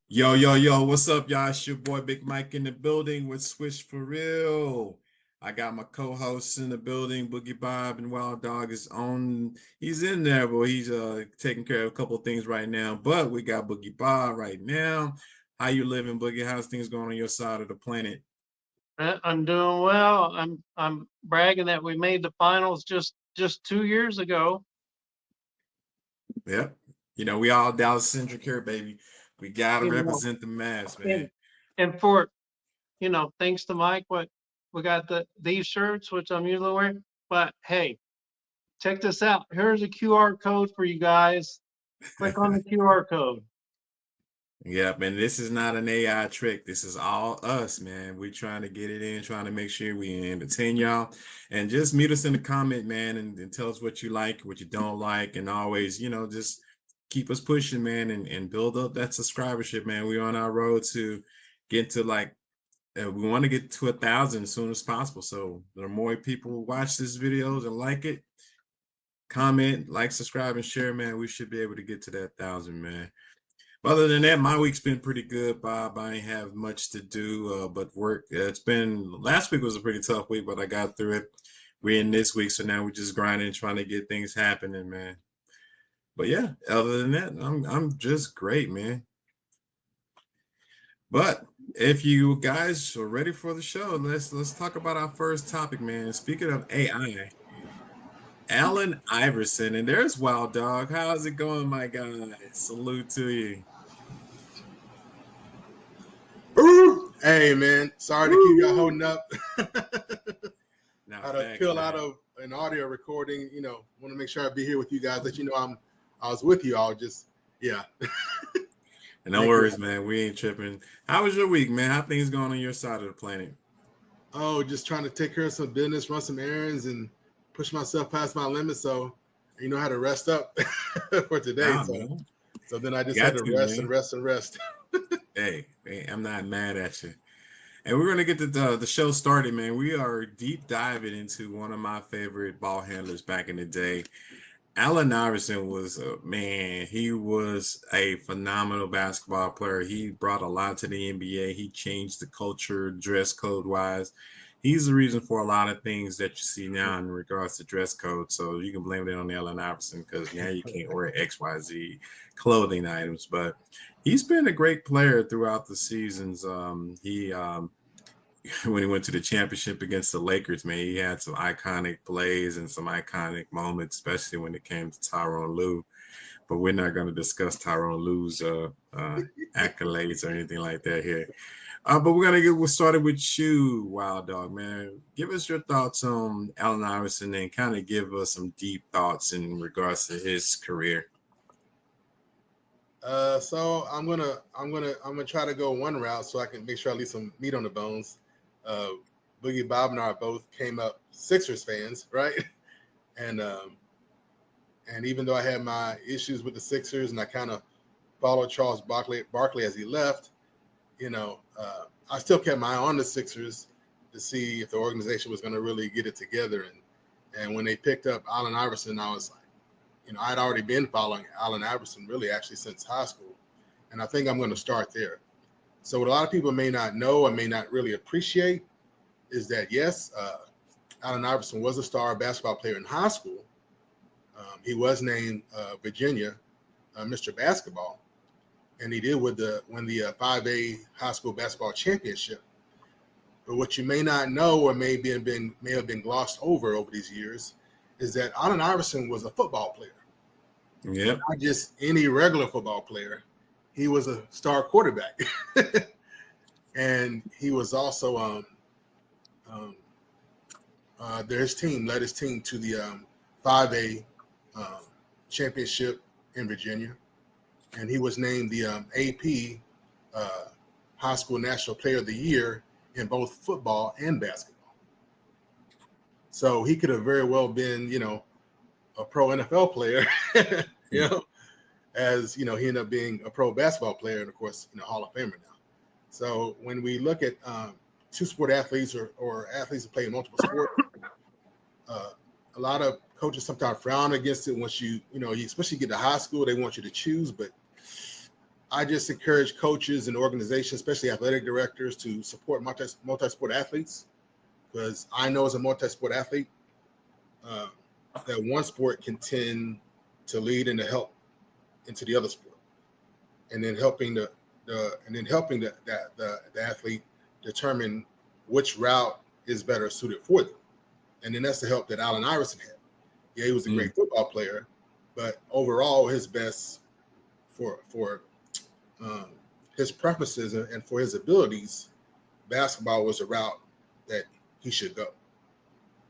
Yo, yo, yo, what's up, y'all? It's your boy Big Mike in the building with Swish for real. I got my co-hosts in the building, Boogie Bob and Wild Dog is on. He's in there, but he's taking care of a couple of things right now. But we got Boogie Bob right now. How you living, Boogie? How's things going on your side of the planet? I'm doing well. I'm bragging that we made the finals just 2 years ago. Yep. We all Dallas centric here, baby. We gotta You know, represent the Mavs, man. and and for thanks to Mike, what we got these shirts, which I'm usually wearing. But hey, check this out. Here's a QR code for you guys. Click on the QR code. Yep, and this is not an AI trick. This is all us, man. We're trying to get it in, trying to make sure we entertain y'all. And just meet us in the comment, man, and tell us what you like, what you don't like, and always, just keep us pushing, man, and build up that subscribership, man. We're on our road to get to we want to get to 1,000 as soon as possible. So the more people who watch these videos and like it, comment, like, subscribe, and share, man. We should be able to get to that 1,000, man. Other than that, my week's been pretty good, Bob. I ain't have much to do but work. It's been last week was a pretty tough week, but I got through it. We're in this week, so now we're just grinding, trying to get things happening, man. But yeah, other than that, I'm just great, man. But if you guys are ready for the show, let's talk about our first topic, man. Speaking of AI, Allen Iverson, and there's Wild Dog. How's it going, my guy? Salute to you. Hey man, sorry to keep y'all holding up. Now, Had to facts, peel out man. of an audio recording. Want to make sure I be here with you guys. Let you know I was with you. I'll just yeah. And no Thank you. worries, man. We ain't tripping. How was your week, man? How things going on your side of the planet? Oh, just trying to take care of some business, run some errands, and push myself past my limits. So you know how to rest up for today. Nah, So man. so then I You just had got to to, rest and man. rest and rest. Hey, I'm not mad at you. And we're gonna get the show started, man. We are deep diving into one of my favorite ball handlers back in the day. Allen Iverson was a man. He was a phenomenal basketball player. He brought a lot to the NBA. He changed the culture, dress code wise. He's the reason for a lot of things that you see now in regards to dress code. So you can blame it on Allen Iverson because now you can't wear XYZ clothing items. But he's been a great player throughout the seasons. He when he went to the championship against the Lakers, man, he had some iconic plays and some iconic moments, especially when it came to Tyronn Lue. But we're not going to discuss Tyronn Lue's accolades or anything like that here. But we're gonna get started with you, Wild Dog, man. Give us your thoughts on Allen Iverson and kind of give us some deep thoughts in regards to his career. So I'm gonna try to go one route so I can make sure I leave some meat on the bones. Uh, Boogie Bob and I both came up Sixers fans, right? And and even though I had my issues with the Sixers and I kind of followed Charles Barkley as he left, I still kept my eye on the Sixers to see if the organization was going to really get it together. And when they picked up Allen Iverson, I was like, I'd already been following Allen Iverson really actually since high school, and I think I'm going to start there. So what a lot of people may not know and may not really appreciate is that yes, Allen Iverson was a star basketball player in high school. He was named Virginia Mr. Basketball, and he did win the 5A high school basketball championship. But what you may not know or may have been glossed over these years is that Allen Iverson was a football player. Yep. Not just any regular football player. He was a star quarterback. And he was also his team led his team to the 5A championship in Virginia, and he was named the AP High School National Player of the Year in both football and basketball. So he could have very well been, a pro NFL player, as he ended up being a pro basketball player and of course, Hall of Famer now. So when we look at two sport athletes or athletes who play in multiple sports, a lot of coaches sometimes frown against it once you especially get to high school, they want you to choose. But I just encourage coaches and organizations, especially athletic directors, to support multi-sport athletes, because I know as a multi-sport athlete that one sport can tend to lead and to help into the other sport, and then helping the athlete determine which route is better suited for them. And then that's the help that Allen Iverson had. Yeah, he was a great football player, but overall, his best for his preferences and for his abilities, basketball was a route that he should go.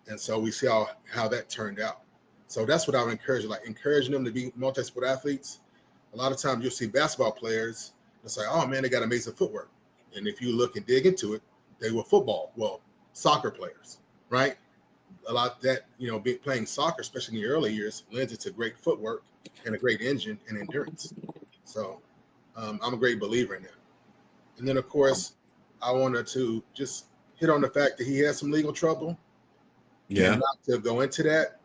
And so we see how that turned out. So that's what I would encourage, like encouraging them to be multi-sport athletes. A lot of times you'll see basketball players, it's like, oh man, they got amazing footwork. And if you look and dig into it, they were soccer players, right? A lot that, playing soccer, especially in the early years, lends it to great footwork and a great engine and endurance. So I'm a great believer in that. And then, of course, I wanted to just hit on the fact that he had some legal trouble. Yeah. And not to go into that.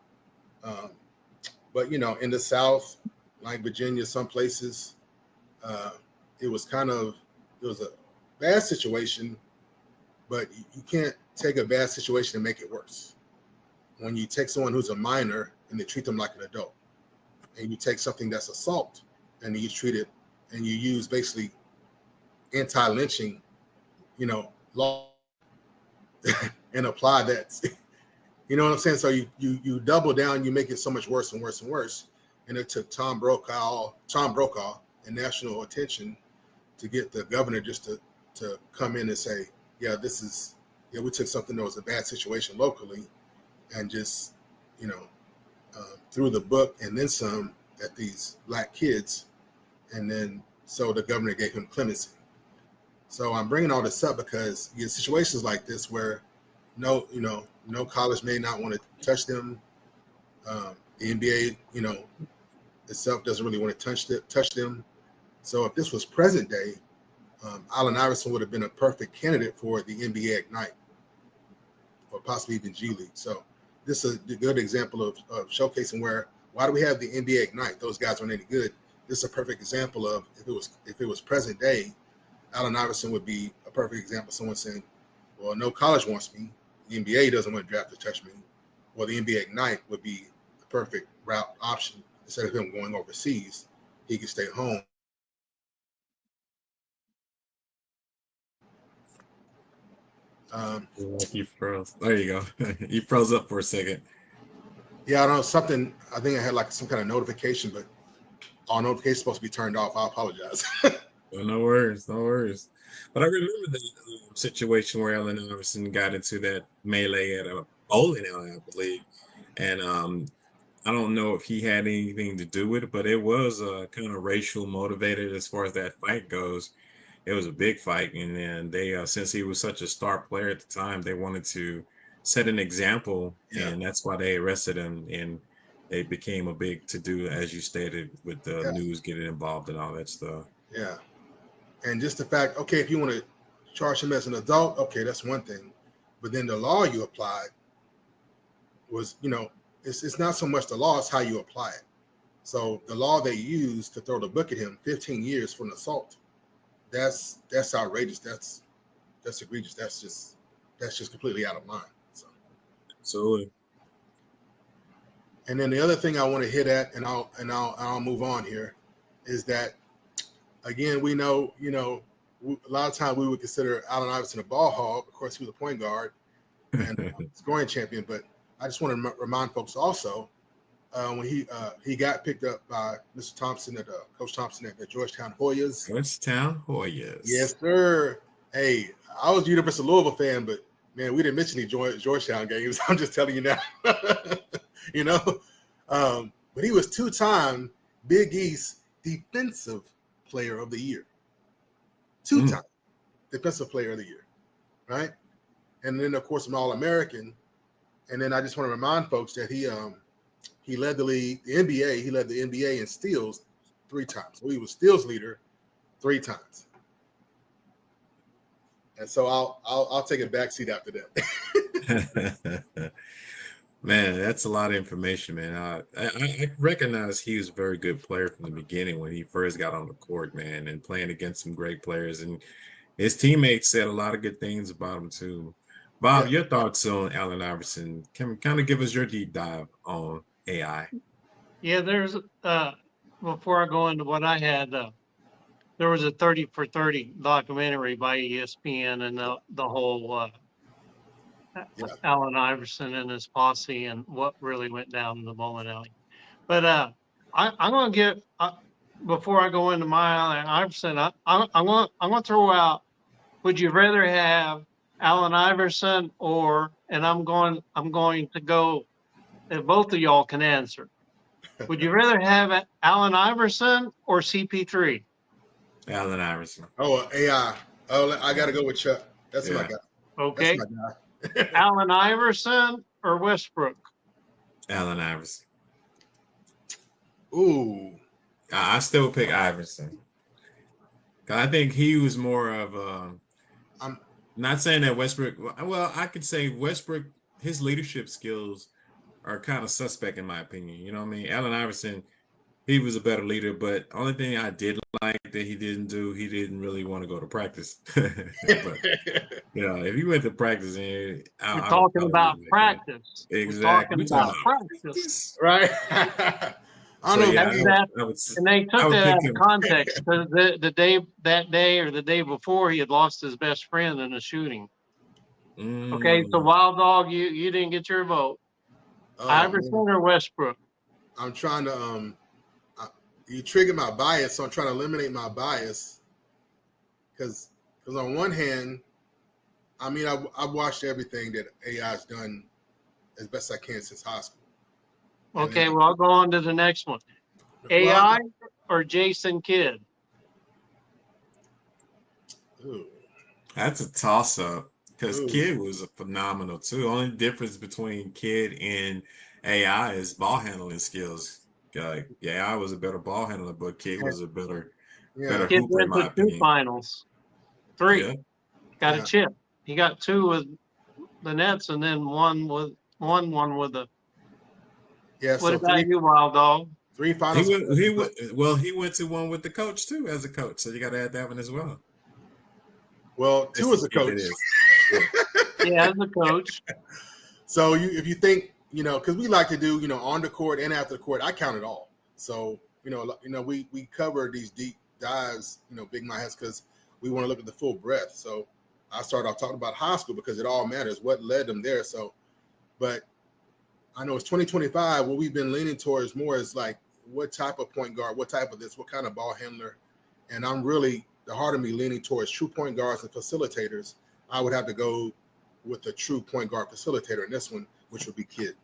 But, in the South, like Virginia, some places, it was a bad situation, but you can't take a bad situation and make it worse. When you take someone who's a minor and they treat them like an adult, and you take something that's assault and you treat it and you use basically anti-lynching, law and apply that. You know what I'm saying? So you double down, you make it so much worse and worse and worse. And it took Tom Brokaw and national attention to get the governor just to come in and say, we took something that was a bad situation locally and just, threw the book and then some at these black kids. And then, so the governor gave him clemency. So I'm bringing all this up because you get situations like this where no college may not want to touch them. The NBA, itself doesn't really want to touch them. So if this was present day, Allen Iverson would have been a perfect candidate for the NBA Ignite or possibly even G League. So this is a good example of showcasing why do we have the NBA Ignite? Those guys aren't any good. This is a perfect example of if it was present day, Allen Iverson would be a perfect example of someone saying, well, no college wants me. The NBA doesn't want to draft to touch me. Well, the NBA Ignite would be the perfect route option. Instead of him going overseas, he could stay home. You froze. There you go. You froze up for a second. Yeah, I don't know, something. I think I had like some kind of notification, but all notifications supposed to be turned off. I apologize. Well, no worries. But I remember the situation where Allen Iverson got into that melee at a bowling alley, I believe, and I don't know if he had anything to do with it, but it was kind of racial motivated as far as that fight goes. It was a big fight, and then they, since he was such a star player at the time, they wanted to set an example, and that's why they arrested him, and they became a big to-do, as you stated, with the news getting involved and all that stuff. Yeah, and just the fact, okay, if you want to charge him as an adult, okay, that's one thing, but then the law you applied was, it's not so much the law, it's how you apply it. So the law they used to throw the book at him, 15 years for an assault. That's outrageous. That's egregious. That's just completely out of line. So. Absolutely. And then the other thing I want to hit at, and I'll move on here, is that again we know a lot of times we would consider Allen Iverson a ball hog. Of course, he was a point guard and scoring champion. But I just want to remind folks also when he got picked up by Mr. Thompson Coach Thompson at the Georgetown Hoyas. Georgetown Hoyas. Yes, sir. Hey, I was a University of Louisville fan, but man, we didn't mention any Georgetown games. I'm just telling you now. But he was 2-time Big East Defensive Player of the Year. 2-time Defensive Player of the Year, right? And then, of course, an All-American. And then I just want to remind folks that he led the league, the NBA. He led the NBA in steals 3 times. So he was steals leader 3 times. And so I'll take a back seat after that. Man, that's a lot of information, man. I recognize he was a very good player from the beginning when he first got on the court, man, and playing against some great players. And his teammates said a lot of good things about him too. Bob, Yeah. your thoughts on Allen Iverson? Can kind of give us your deep dive on AI? Yeah, there's before I go into what I had, there was a 30 for 30 documentary by ESPN and the whole Yeah. Allen Iverson and his posse and what really went down in the bowling alley. But I'm gonna get before I go into my Allen Iverson, I'm gonna throw out. Would you rather have Allen Iverson and I'm going to go, and both of y'all can answer. Would you rather have Allen Iverson or CP3? Allen Iverson. Oh, AI. Oh, I got to go with Chuck. That's my Yeah. guy. That's Okay. my guy. Allen Iverson or Westbrook? Allen Iverson. Ooh. I still pick Iverson. 'Cause I think he was more of I'm not saying that Westbrook. Well, I could say Westbrook. His leadership skills are kind of suspect in my opinion. You know what I mean? Allen Iverson, he was a better leader, but only thing I did like that he didn't do, he didn't really want to go to practice. But you know, if he went to practice, We're I would talking probably about like that. practice. We're Exactly. talking We talking about about practice. practice. right. I So don't know. yeah, That, I would. and they I took would that pick out of him. context because that day or the day before he had lost his best friend in a shooting. Okay, so Mm, Wild Dog, you didn't get your vote. Oh Iverson man, or Westbrook? I'm trying to you trigger my bias, so I'm trying to eliminate my bias because on one hand, I mean I've watched everything that AI's done as best I can since high school. And Okay, then, well I'll go on to the next one. well, AI or Jason Kidd? ooh, that's a toss up because ooh, Kid was a phenomenal too. Only difference between Kid and AI is ball handling skills. Yeah, I was a better ball handler, but Kid was a better yeah, Kidd hooper in went my to two opinion. finals, three. Yeah. Got a yeah, chip. He got two with the Nets and then one with the. yeah. What So about you, Wild Dog? three He finals. went he went well, he went to one with the coach too as a coach. So you gotta add that one as well. Well, two Yes, as a it coach. is. Yeah. Yeah, as a coach. So if you think, because we like to do, on the court and after the court, I count it all. So, we cover these deep dives, big my heads, because we want to look at the full breadth. So I started off talking about high school because it all matters, what led them there. So, but I know it's 2025. What we've been leaning towards more is like, what type of point guard, what type of this, what kind of ball handler. And I'm really, the heart of me leaning towards true point guards and facilitators. I would have to go with the true point guard facilitator in this one, which would be Kid.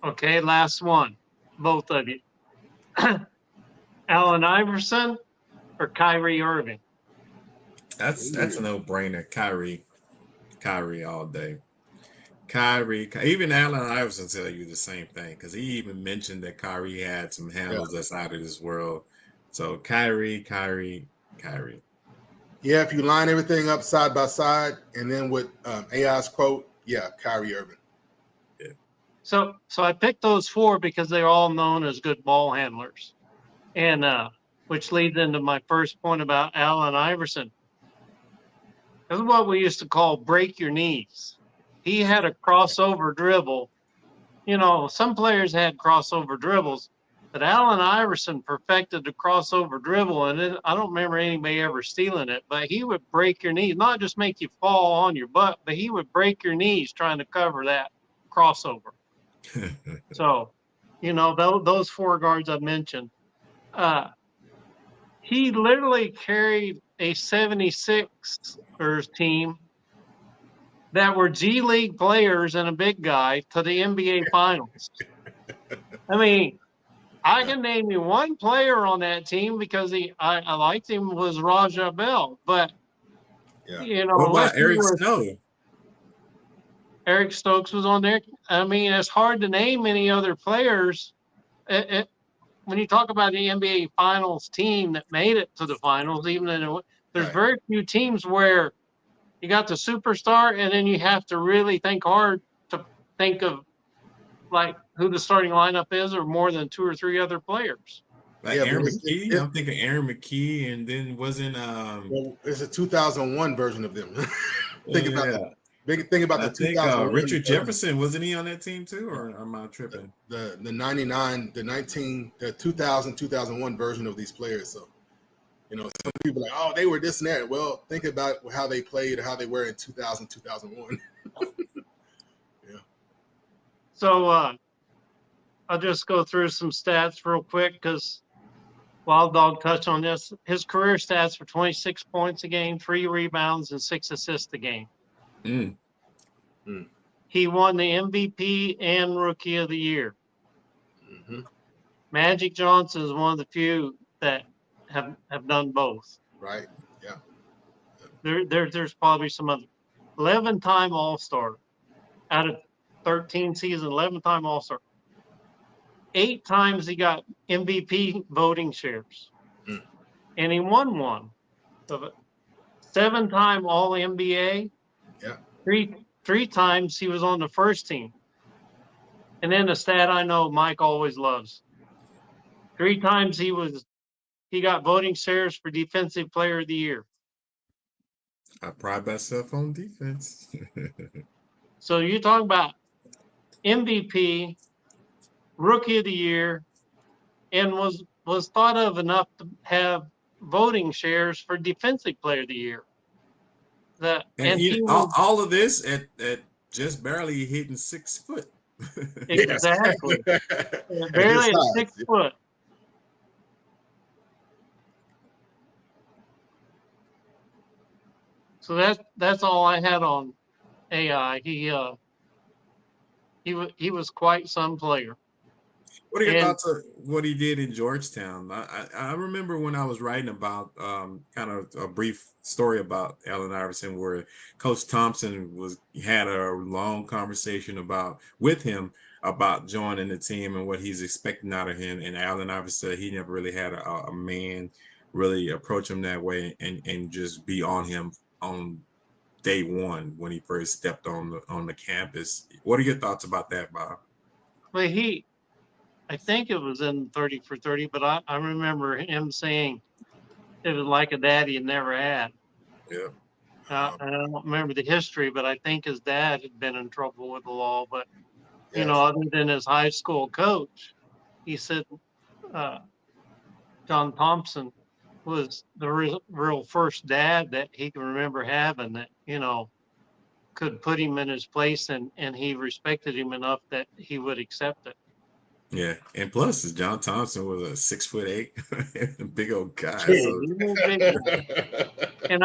Okay, last one. Both of you. Allen Iverson or Kyrie Irving? That's a no-brainer. Kyrie all day. Kyrie, even Allen Iverson tell you the same thing because he even mentioned that Kyrie had some Yeah. handles that's out of this world. So Kyrie. Yeah, if you line everything up side by side, and then with AI's quote, yeah, Kyrie Irving. Yeah. So I picked those four because they're all known as good ball handlers. And which leads into my first point about Allen Iverson. This is what we used to call break your knees. He had a crossover dribble. Some players had crossover dribbles, but Allen Iverson perfected the crossover dribble, and I don't remember anybody ever stealing it. But he would break your knees, not just make you fall on your butt, but he would break your knees trying to cover that crossover. So, those four guards I mentioned. He literally carried a 76ers team that were G League players and a big guy to the NBA Finals. I mean, I can name you one player on that team because I liked him was Raja Bell, but Yeah. What unless about you Eric were Snow? Eric Stokes was on there. I mean, it's hard to name any other players. When you talk about the NBA Finals team that made it to the finals, there's Right. very few teams where you got the superstar and then you have to really think hard to think of like who the starting lineup is, or more than 2 or 3 other players. Like Yeah, Aaron but McKee. I'm thinking Aaron McKee, and then wasn't well, it's a 2001 version of them. think about yeah. the I think 2001 Richard Jefferson, wasn't he on that team too, or am I tripping? the 99, the 19, the 2000, 2001 version of these players. So, some people are like, oh, they were this and that. Well, think about how they played, how they were in 2000, 2001. Yeah. So I'll just go through some stats real quick because Wild Dog touched on this. His career stats were 26 points a game, 3 rebounds, and 6 assists a game. Mm. He won the MVP and Rookie of the Year. Mm-hmm. Magic Johnson is one of the few that have done both. Right. Yeah. There's probably some other. 11-time All-Star out of 13 seasons, 11-time All-Star. 8 times he got MVP voting shares. Mm. And he won one. 7-time All-NBA. Yeah. Three times he was on the first team. And then the stat I know Mike always loves. 3 times he got voting shares for Defensive Player of the Year. I pride myself on defense. So you talk about MVP, Rookie of the Year, and was thought of enough to have voting shares for Defensive Player of the Year. And He all, was all of this at just barely hitting 6 foot. exactly At barely his at size. 6 foot. So that's all I had on AI. He was quite some player. What are your And thoughts on what he did in Georgetown? I remember when I was writing about kind of a brief story about Allen Iverson, where Coach Thompson had a long conversation with him about joining the team and what he's expecting out of him. And Allen Iverson said he never really had a man really approach him that way and just be on him on day one when he first stepped on the campus. What are your thoughts about that, Bob? well, I think it was in 30 for 30, but I remember him saying it was like a dad he never had. Yeah. I don't remember the history, but I think his dad had been in trouble with the law. But, Yes. other than his high school coach, he said John Thompson was the real first dad that he can remember having that, could put him in his place and he respected him enough that he would accept it. Yeah, and plus, John Thompson was a 6'8", big old guy. Yeah, So he was big guy. And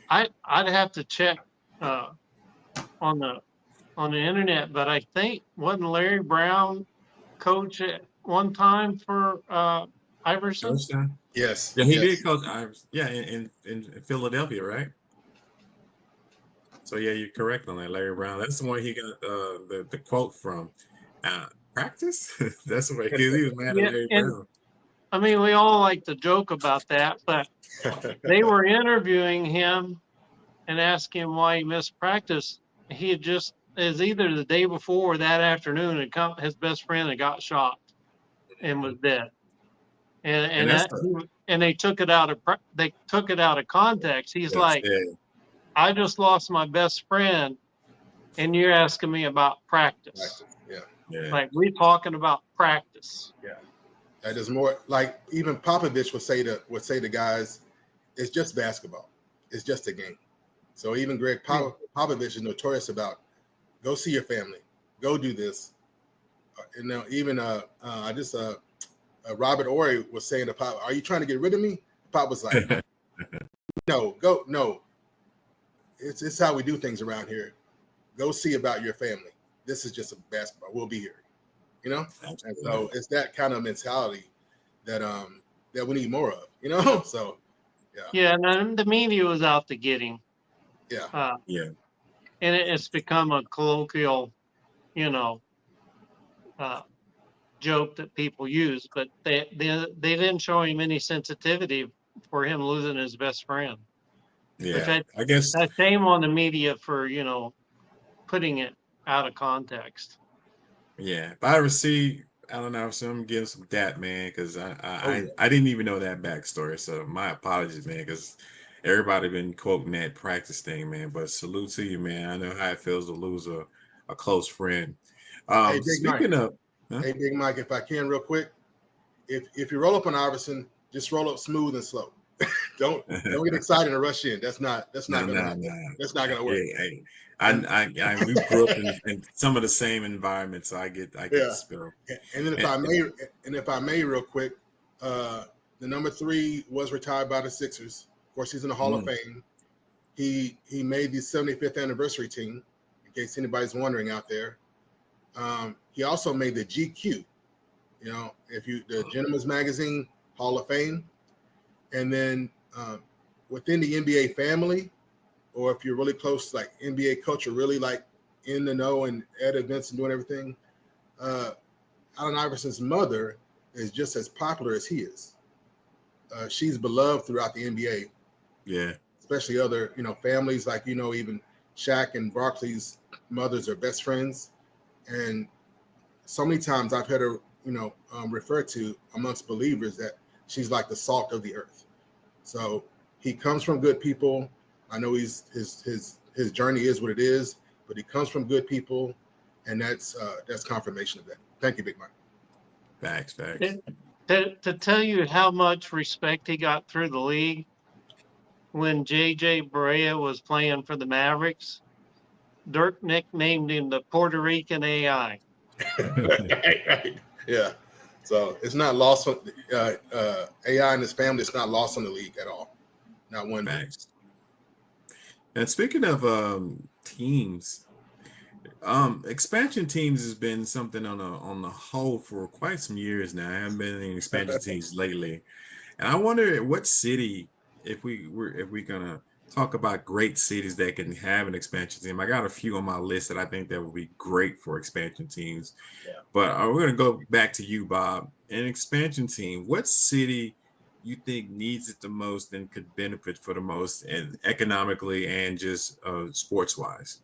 I'd have to check on the internet, but I think wasn't Larry Brown coach at one time for Iverson? Georgetown. Yes. Yeah, he yes. did coach Iverson. Yeah, in Philadelphia, right? So yeah, you're correct on that, Larry Brown. That's the one he got the quote from. Practice. That's the way he was mad at Yeah, Larry and Brown. I mean we all like to joke about that, but they were interviewing him and asking him why he missed practice. He had just is either the day before or that afternoon his best friend had got shot and was dead. And that's And they took it out of context. He's like, I just lost my best friend, and you're asking me about practice. Yeah. Like we're talking about practice. Yeah. That is more like even Popovich would say to guys, it's just basketball. It's just a game. So even Greg Popovich is notorious about go see your family, go do this. Even Robert Ory was saying to Pop, "Are you trying to get rid of me?" Pop was like, "No. It's how we do things around here. Go see about your family. This is just a basketball. We'll be here." And so it's that kind of mentality that we need more of. So yeah, and then the media was out to get him. Yeah. And it's become a colloquial, joke that people use, but they didn't show him any sensitivity for him losing his best friend. Yeah, I guess that's shame on the media for putting it out of context. Yeah, if I ever see Allen Iverson, I'm getting some dap, man, because I, Oh I yeah. I didn't even know that backstory. So my apologies, man, because everybody been quoting that practice thing, man. But salute to you, man. I know how it feels to lose a close friend. Hey, Big Mike. Speaking of, huh? Hey, Big Mike. If I can, real quick, if you roll up on Iverson, just roll up smooth and slow. don't get excited and rush in. That's not No, gonna no, happen. no. That's not gonna work. Hey, hey. And We grew up in some of the same environments, so I get the yeah. spill. And then And, if I may, real quick, the number 3 was retired by the Sixers. Of course, he's in the Hall of mm, Fame. He made the 75th anniversary team, in case anybody's wondering out there. He also made the GQ, the Gentleman's Magazine Hall of Fame. And then within the NBA family, or if you're really close, like NBA culture, really like in the know and at events and doing everything, Allen Iverson's mother is just as popular as he is. She's beloved throughout the NBA, yeah, especially other, families like, even Shaq and Barkley's mothers are best friends. And so many times I've heard her, referred to amongst believers that she's like the salt of the earth. So he comes from good people. I know his journey is what it is, but he comes from good people, and that's confirmation of that. Thank you, Big Mike. facts. To tell you how much respect he got through the league, when J.J. Barea was playing for the Mavericks, Dirk nicknamed him the Puerto Rican AI. Right. Yeah. So it's not lost on AI and his family. It's not lost on the league at all. Not one bit. Facts. And speaking of teams, expansion teams has been something on the whole for quite some years now. I haven't been in expansion teams lately, and I wonder what city, if we're gonna talk about great cities that can have an expansion team. I got a few on my list that I think that would be great for expansion teams. Yeah. But we're gonna go back to you, Bob. An expansion team, what city you think needs it the most and could benefit for the most, and economically and just sports wise?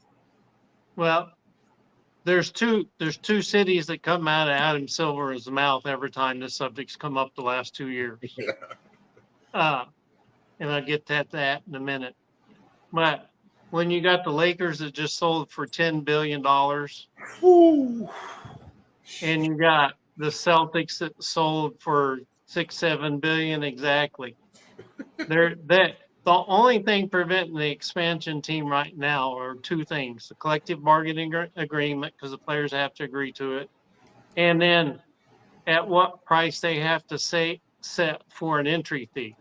Well, there's two cities that come out of Adam Silver's mouth every time this subject's come up the last 2 years. Uh, and I'll get to that in a minute. But when you got the Lakers that just sold for $10 billion, and you got the Celtics that sold for 6-7 billion exactly. The only thing preventing the expansion team right now are two things: the collective bargaining agreement, because the players have to agree to it, and then at what price they have to set for an entry fee.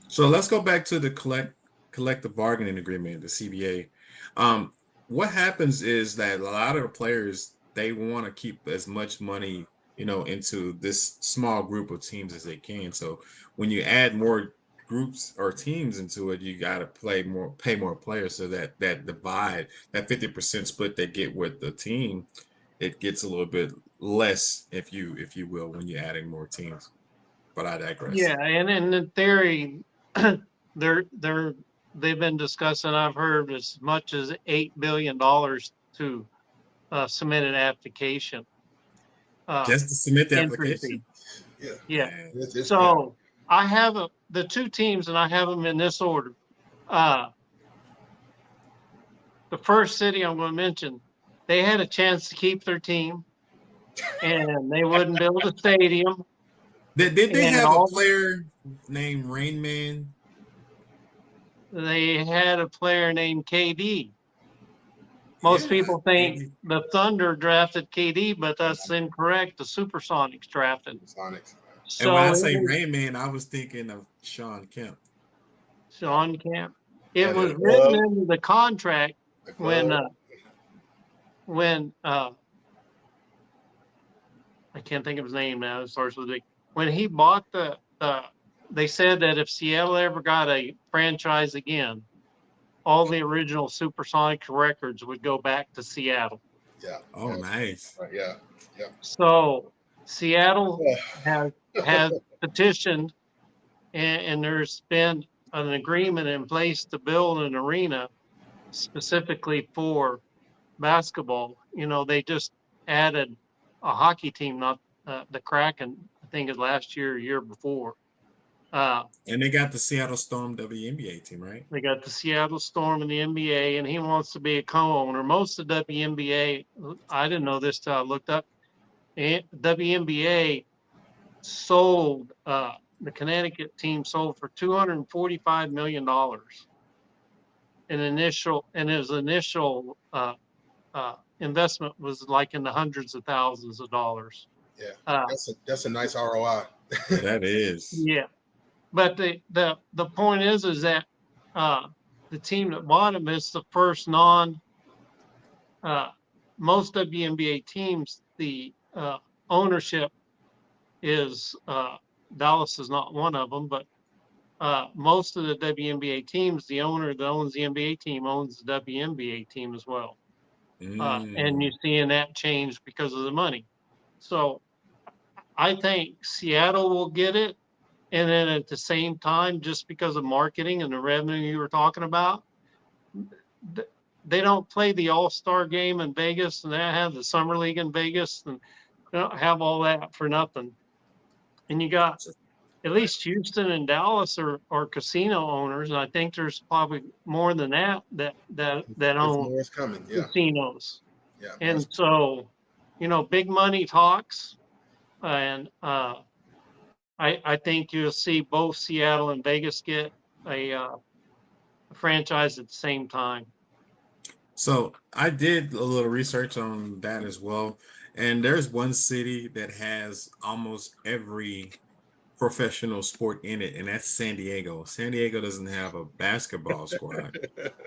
So let's go back to the collective bargaining agreement, the CBA. What happens is that a lot of the players, they want to keep as much money, into this small group of teams as they can. So when you add more groups or teams into it, you got to pay more players, so that divide, that 50% split they get with the team, it gets a little bit less, if you will, when you're adding more teams. But I digress. Yeah, and in theory, they're they've been discussing. I've heard as much as $8 billion to submit an application. Just to submit the Entry application? fee. Yeah. Yeah. Man. Yeah. So I have the two teams, and I have them in this order. Uh, the first city I'm going to mention, they had a chance to keep their team, and they wouldn't build a stadium, Did they and have a all player named Rain Man? they had a player named KD. Most Yeah. people think the Thunder drafted KD, but that's incorrect. The Supersonics drafted. Sonics. And when So I it say was Rain Man, I was thinking of Sean Kemp. Sean Camp. It And was the written club. into the contract The when club. when I can't think of his name now. It starts with a when he bought they said that if Seattle ever got a franchise again, all the original Supersonics records would go back to Seattle. Yeah. Oh, Yeah. nice. Right. Yeah. Yeah. So Seattle has petitioned, and there's been an agreement in place to build an arena specifically for basketball. They just added hockey team, not the Kraken. I think is last year or year before. And they got the Seattle Storm WNBA team, right? They got the Seattle Storm in the NBA, and he wants to be a co-owner. Most of WNBA, I didn't know this till I looked up. WNBA sold the Connecticut team sold for $245 million. His initial investment was like in the hundreds of thousands of dollars. Yeah, that's a nice ROI. That is. Yeah, but the point is that the team that bought him is the first most WNBA teams, the ownership is Dallas is not one of them, but most of the WNBA teams, the owner that owns the NBA team owns the WNBA team as well. And you're seeing that change because of the money. So I think Seattle will get it. And then at the same time, just because of marketing and the revenue you were talking about, they don't play the All-Star game in Vegas, and they have the Summer League in Vegas, and they don't have all that for nothing. And you got at least Houston and Dallas are casino owners, and I think there's probably more than that own More is coming. Yeah. casinos. Yeah. And so, big money talks, and I think you'll see both Seattle and Vegas get a franchise at the same time. So I did a little research on that as well. And there's one city that has almost every professional sport in it, and that's San Diego. San Diego doesn't have a basketball squad.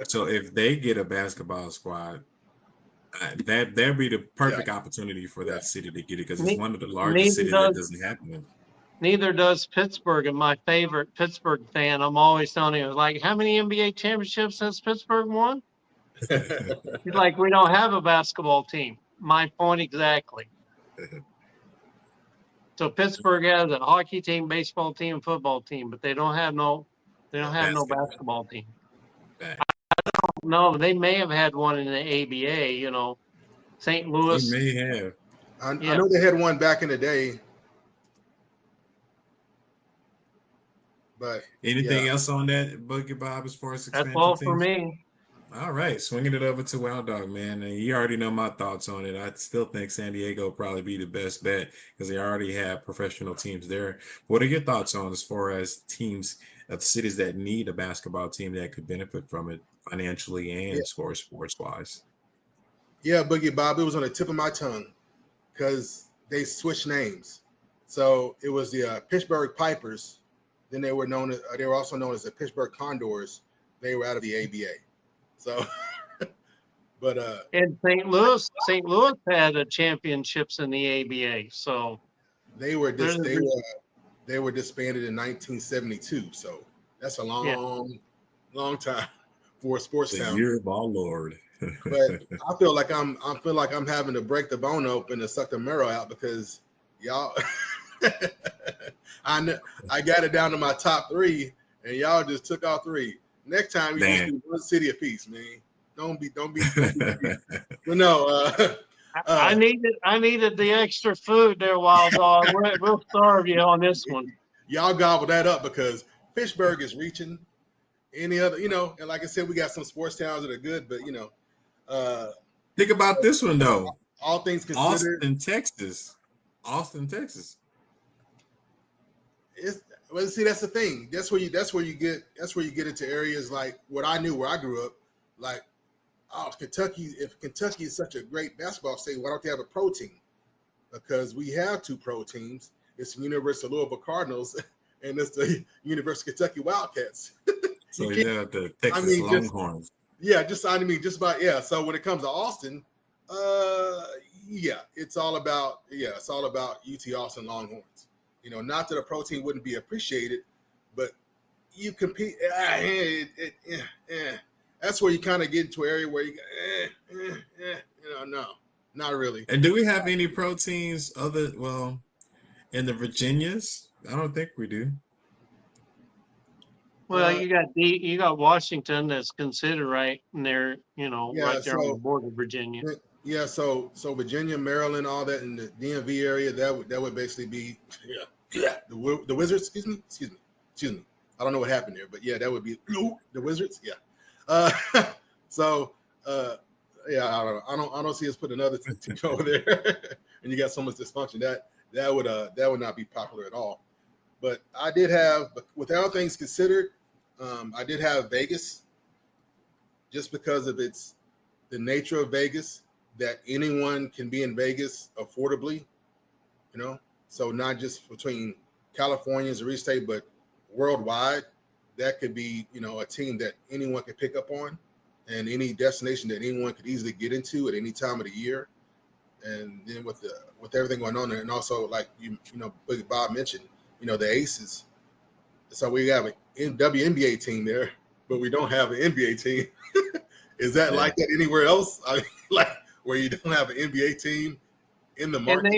So if they get a basketball squad, that'd be the perfect opportunity for that city to get it, because it's one of the largest cities that doesn't have one. Neither does Pittsburgh, and my favorite Pittsburgh fan, I'm always telling him, like, how many NBA championships has Pittsburgh won? He's like, we don't have a basketball team. My point exactly. So Pittsburgh has a hockey team, baseball team, football team, but they don't have no basketball team. I don't know. They may have had one in the ABA, St. Louis. They may have. I know they had one back in the day. But anything else on that, Boogie Bob, as far as expansion that's all teams? for me. All right, swinging it over to Wild Dog, man. And you already know my thoughts on it. I still think San Diego will probably be the best bet because they already have professional teams there. What are your thoughts on as far as teams of cities that need a basketball team that could benefit from it financially and sports-wise? Yeah, Boogie Bob, it was on the tip of my tongue because they switched names. So it was the Pittsburgh Pipers. Then they were also known as the Pittsburgh Condors. They were out of the ABA. So, but and St. Louis had a championships in the ABA. So they were disbanded in 1972. So that's a long time for a sports town. The year of our Lord. But I feel like I'm having to break the bone open to suck the marrow out because y'all. I got it down to my top three, and y'all just took all three. Next time you just do one city apiece, man. Don't be. But no, I needed the extra food there, Wild Dog. We'll starve you on this one. Y'all gobble that up because Pittsburgh is reaching. Any other, and like I said, we got some sports towns that are good, but think about this one though. All things considered, Austin, Texas. See, that's the thing. That's where you get into areas like what I knew where I grew up. Like, Kentucky. If Kentucky is such a great basketball state, why don't they have a pro team? Because we have two pro teams. It's the University of Louisville Cardinals and it's the University of Kentucky Wildcats. So you have the Texas Longhorns. So when it comes to Austin, it's all about UT Austin Longhorns. Not that a pro team wouldn't be appreciated, but you compete. That's where you kind of get into an area where you go, no, not really. And do we have any pro teams in the Virginias? I don't think we do. Well, you got Washington that's considered right, and they're right there on the border of Virginia. Yeah, so Virginia, Maryland, all that in the DMV area, that would basically be the Wizards. Excuse me. I don't know what happened there, but yeah, that would be the Wizards. Yeah. Uh, so yeah, I don't see us put another team over there, and you got so much dysfunction that would not be popular at all. But I did have, with all things considered, I did have Vegas, just because of the nature of Vegas, that anyone can be in Vegas affordably, you know. So not just between Californians or East State, but worldwide, that could be, you know, a team that anyone could pick up on, and any destination that anyone could easily get into at any time of the year. And then with everything going on there, and also like you know, Bob mentioned, you know, the Aces. So we have an WNBA team there, but we don't have an NBA team. Is that like that anywhere else? I mean, like where you don't have an NBA team in the And market?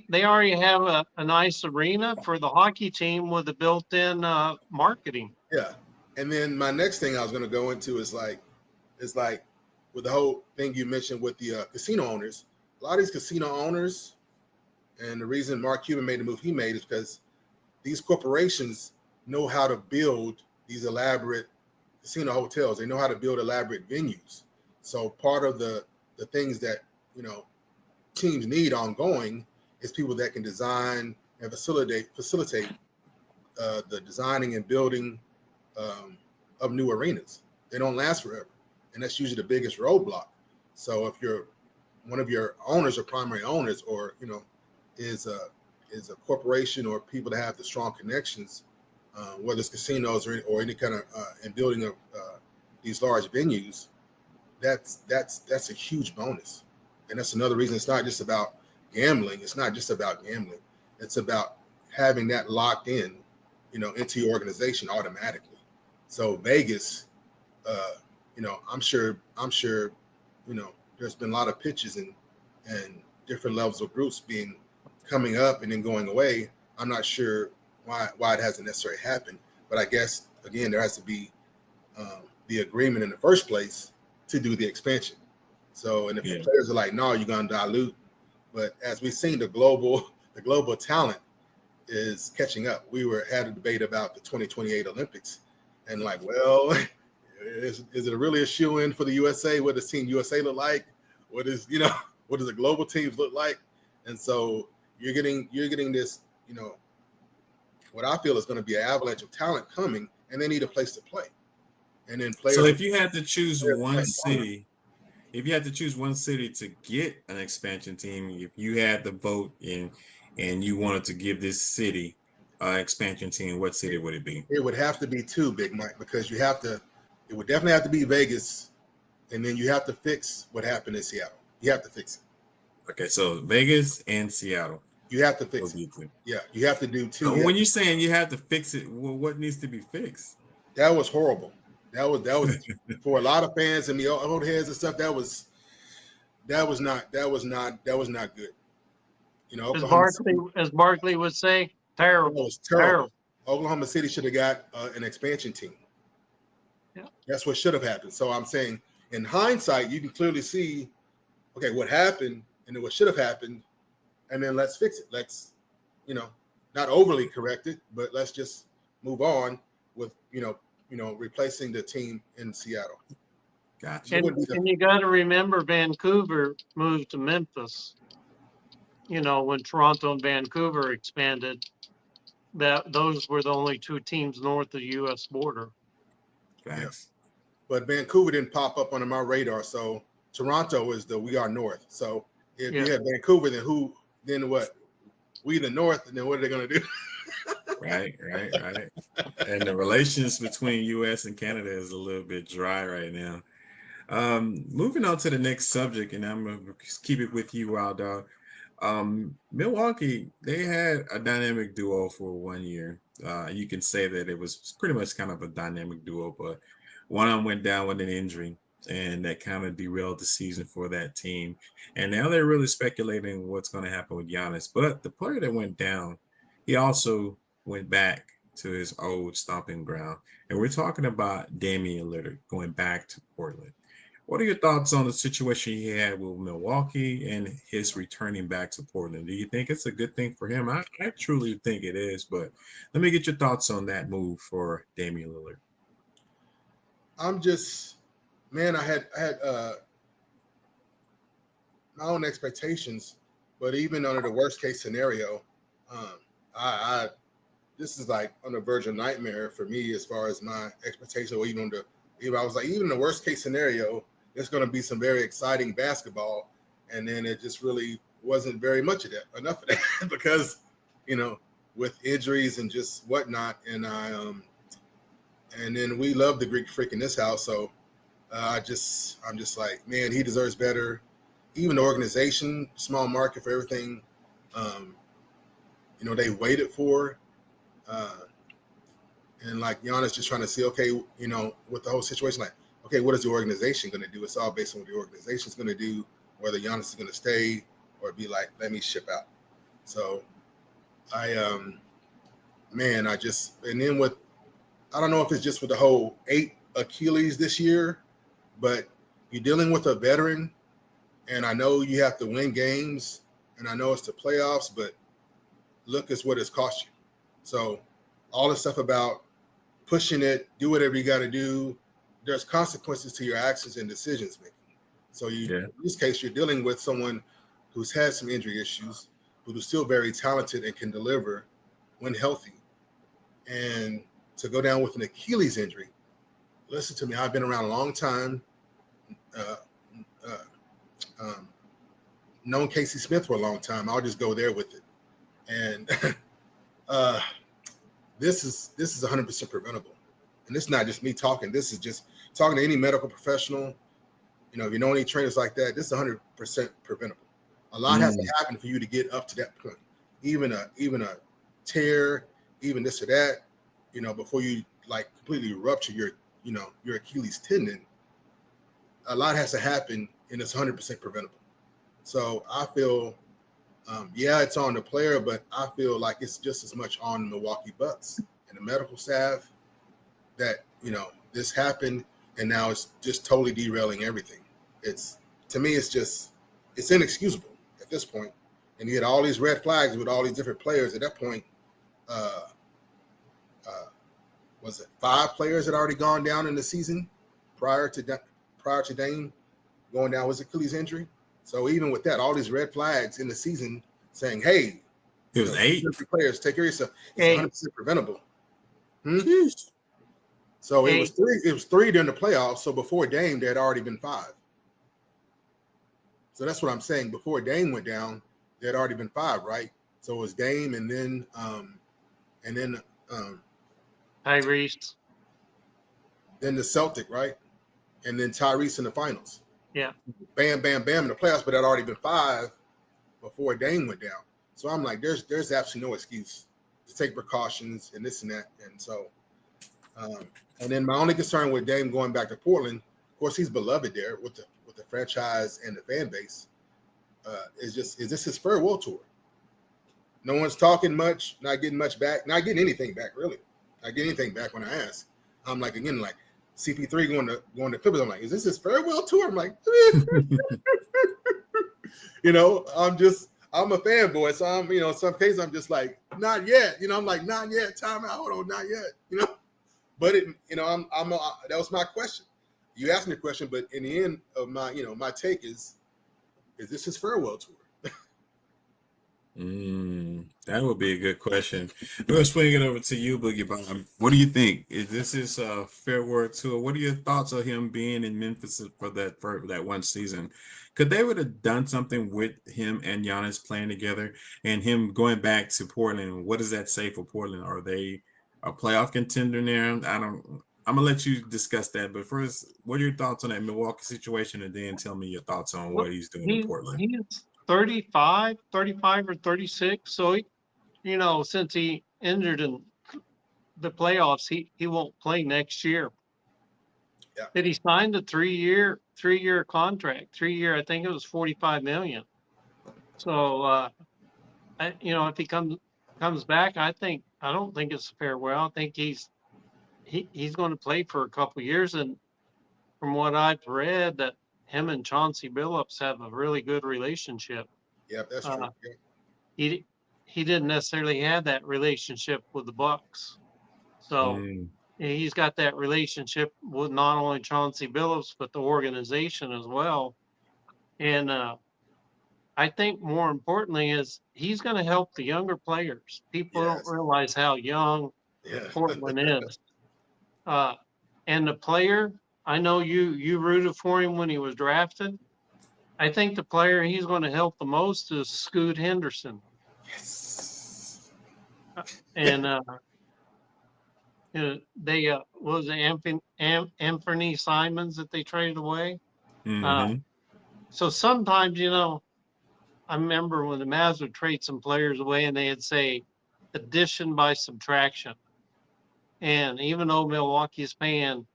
they already have a nice arena for the hockey team with a built-in marketing. Yeah. And then my next thing I was going to go into is like with the whole thing you mentioned with the casino owners. A lot of these casino owners, and the reason Mark Cuban made the move he made is because these corporations know how to build these elaborate casino hotels. They know how to build elaborate venues. So part of the things that, you know, teams need ongoing is people that can design and facilitate the designing and building of new arenas. They don't last forever, and that's usually the biggest roadblock. So if you're one of your owners or primary owners, or you know, is a corporation or people that have the strong connections, whether it's casinos or any kind of in building of these large venues, that's a huge bonus. And that's another reason it's not just about gambling. It's not just about gambling. It's about having that locked in, you know, into your organization automatically. So Vegas, you know, I'm sure, you know, there's been a lot of pitches and different levels of groups being coming up and then going away. I'm not sure why it hasn't necessarily happened, but I guess again there has to be the agreement in the first place to do the expansion. So, and if the players are like, no, you're gonna dilute. But as we've seen, the global talent is catching up. We had a debate about the 2028 Olympics, and like, well, is it really a shoe-in for the USA? What does Team USA look like? What does the global teams look like? And so you're getting this, you know, what I feel is going to be an avalanche of talent coming, and they need a place to play. And then players. So if you had to choose one city, to get an expansion team, if you had the vote and you wanted to give this city expansion team, what city would it be? It would have to be two, Big Mike, because it would definitely have to be Vegas, and then you have to fix what happened in Seattle. You have to fix it. Okay, so Vegas and Seattle. You have to fix it. Yeah, you have to do two. When you're saying you have to fix it, well, what needs to be fixed? That was horrible. That was for a lot of fans and the old heads and stuff. That was not good. You know, As Barkley would say, terrible. It was terrible. Oklahoma City should have got an expansion team. Yeah. That's what should have happened. So I'm saying, in hindsight, you can clearly see, okay, what happened and then what should have happened, and then let's fix it. Let's, you know, not overly correct it, but let's just move on with, you know, replacing the team in Seattle. Gotcha. And you got to remember, Vancouver moved to Memphis. You know, when Toronto and Vancouver expanded, those were the only two teams north of the U.S. border. Yes. But Vancouver didn't pop up on my radar. So Toronto is we are north. So if you had Vancouver, then what? We the north, and then what are they going to do? Right. And the relations between U.S. and Canada is a little bit dry right now. Moving on to the next subject, and I'm going to keep it with you, Wild Dog. Milwaukee, they had a dynamic duo for 1 year. You can say that it was pretty much kind of a dynamic duo, but one of them went down with an injury, and that kind of derailed the season for that team. And now they're really speculating what's going to happen with Giannis. But the player that went down, he also went back to his old stomping ground. And we're talking about Damian Lillard going back to Portland. What are your thoughts on the situation he had with Milwaukee and his returning back to Portland? Do you think it's a good thing for him? I truly think it is, but let me get your thoughts on that move for Damian Lillard. I'm just, man, I had my own expectations, but even under the worst case scenario, I this is like on the verge of nightmare for me as far as my expectation. Or even I was like, even in the worst case scenario, there's going to be some very exciting basketball, and then it just really wasn't very much of that, enough of that, because with injuries and just whatnot, and and then we love the Greek freak in this house, so I'm just like, man, he deserves better. Even the organization, small market for everything, they waited for. And like Giannis just trying to see, okay, with the whole situation, like, okay, what is the organization going to do? It's all based on what the organization is going to do, whether Giannis is going to stay or be like, let me ship out. So and then I don't know if it's just with the whole 8 Achilles this year, but you're dealing with a veteran, and I know you have to win games, and I know it's the playoffs, but look at what it's cost you. So all the stuff about pushing it, do whatever you got to do, there's consequences to your actions and decisions making. So in this case, you're dealing with someone who's had some injury issues, but who's still very talented and can deliver when healthy. And to go down with an Achilles injury, listen to me, I've been around a long time, known Casey Smith for a long time. I'll just go there with it. And this is 100% preventable. And this is not just me talking. This is just talking to any medical professional. If you know any trainers like that, this is 100% preventable. A lot has to happen for you to get up to that point. Even a tear, even this or that, before you like completely rupture your Achilles tendon. A lot has to happen, and it's 100% preventable. So I feel, it's on the player, but I feel like it's just as much on the Milwaukee Bucks and the medical staff that, this happened, and now it's just totally derailing everything. To me, it's inexcusable at this point. And you had all these red flags with all these different players at that point. Was it 5 players that already gone down in the season prior to Dame going down with Achilles injury? So even with that, all these red flags in the season saying, hey, it was 8 players, take care of yourself. It's 100% preventable. So it was 3 during the playoffs. So before Dame, there had already been 5. So that's what I'm saying. Before Dame went down, there had already been 5, right? So it was Dame and then Tyrese. Then the Celtic, right? And then Tyrese in the finals. Yeah. Bam, bam, bam in the playoffs, but that had already been 5 before Dame went down. So I'm like, there's absolutely no excuse to take precautions and this and that. And so, and then my only concern with Dame going back to Portland, of course, he's beloved there with the franchise and the fan base. Is this his farewell tour? No one's talking much, not getting much back, not getting anything back, really. Not getting anything back when I ask. I'm like, again, like CP3 going to Clippers. I'm like, is this his farewell tour? I'm like, I'm a fanboy, so I'm, in some cases I'm just like, not yet. I'm like, not yet. Time out. Hold on, not yet. But that was my question. You asked me a question, but in the end of my, my take is this his farewell tour? That would be a good question. We're going to swing it over to you, Boogie Bomb. What do you think? Is this his farewell tour? What are your thoughts on him being in Memphis for that one season? Could they would have done something with him and Giannis playing together and him going back to Portland? What does that say for Portland? Are they a playoff contender now? I'm gonna let you discuss that, but first, what are your thoughts on that Milwaukee situation, and then tell me your thoughts on what he's doing in Portland. He's 35 or 36. So since he injured in the playoffs, he won't play next year. Yeah. But he signed a 3-year contract. 3-year, I think it was $45 million. So if he comes back, I don't think it's a farewell. I think he's going to play for a couple of years, and from what I've read, that him and Chauncey Billups have a really good relationship. Yep, that's true. Yep. He didn't necessarily have that relationship with the Bucks. So he's got that relationship with not only Chauncey Billups, but the organization as well. And I think more importantly is he's going to help the younger players. People don't Yes. realize how young Yeah. Portland is. And the player, I know you rooted for him when he was drafted. I think the player he's going to help the most is Scoot Henderson. Yes. And they what was it Anthony Simons that they traded away. So sometimes, I remember when the Mavs would trade some players away and they'd say addition by subtraction. And even though Milwaukee's paying,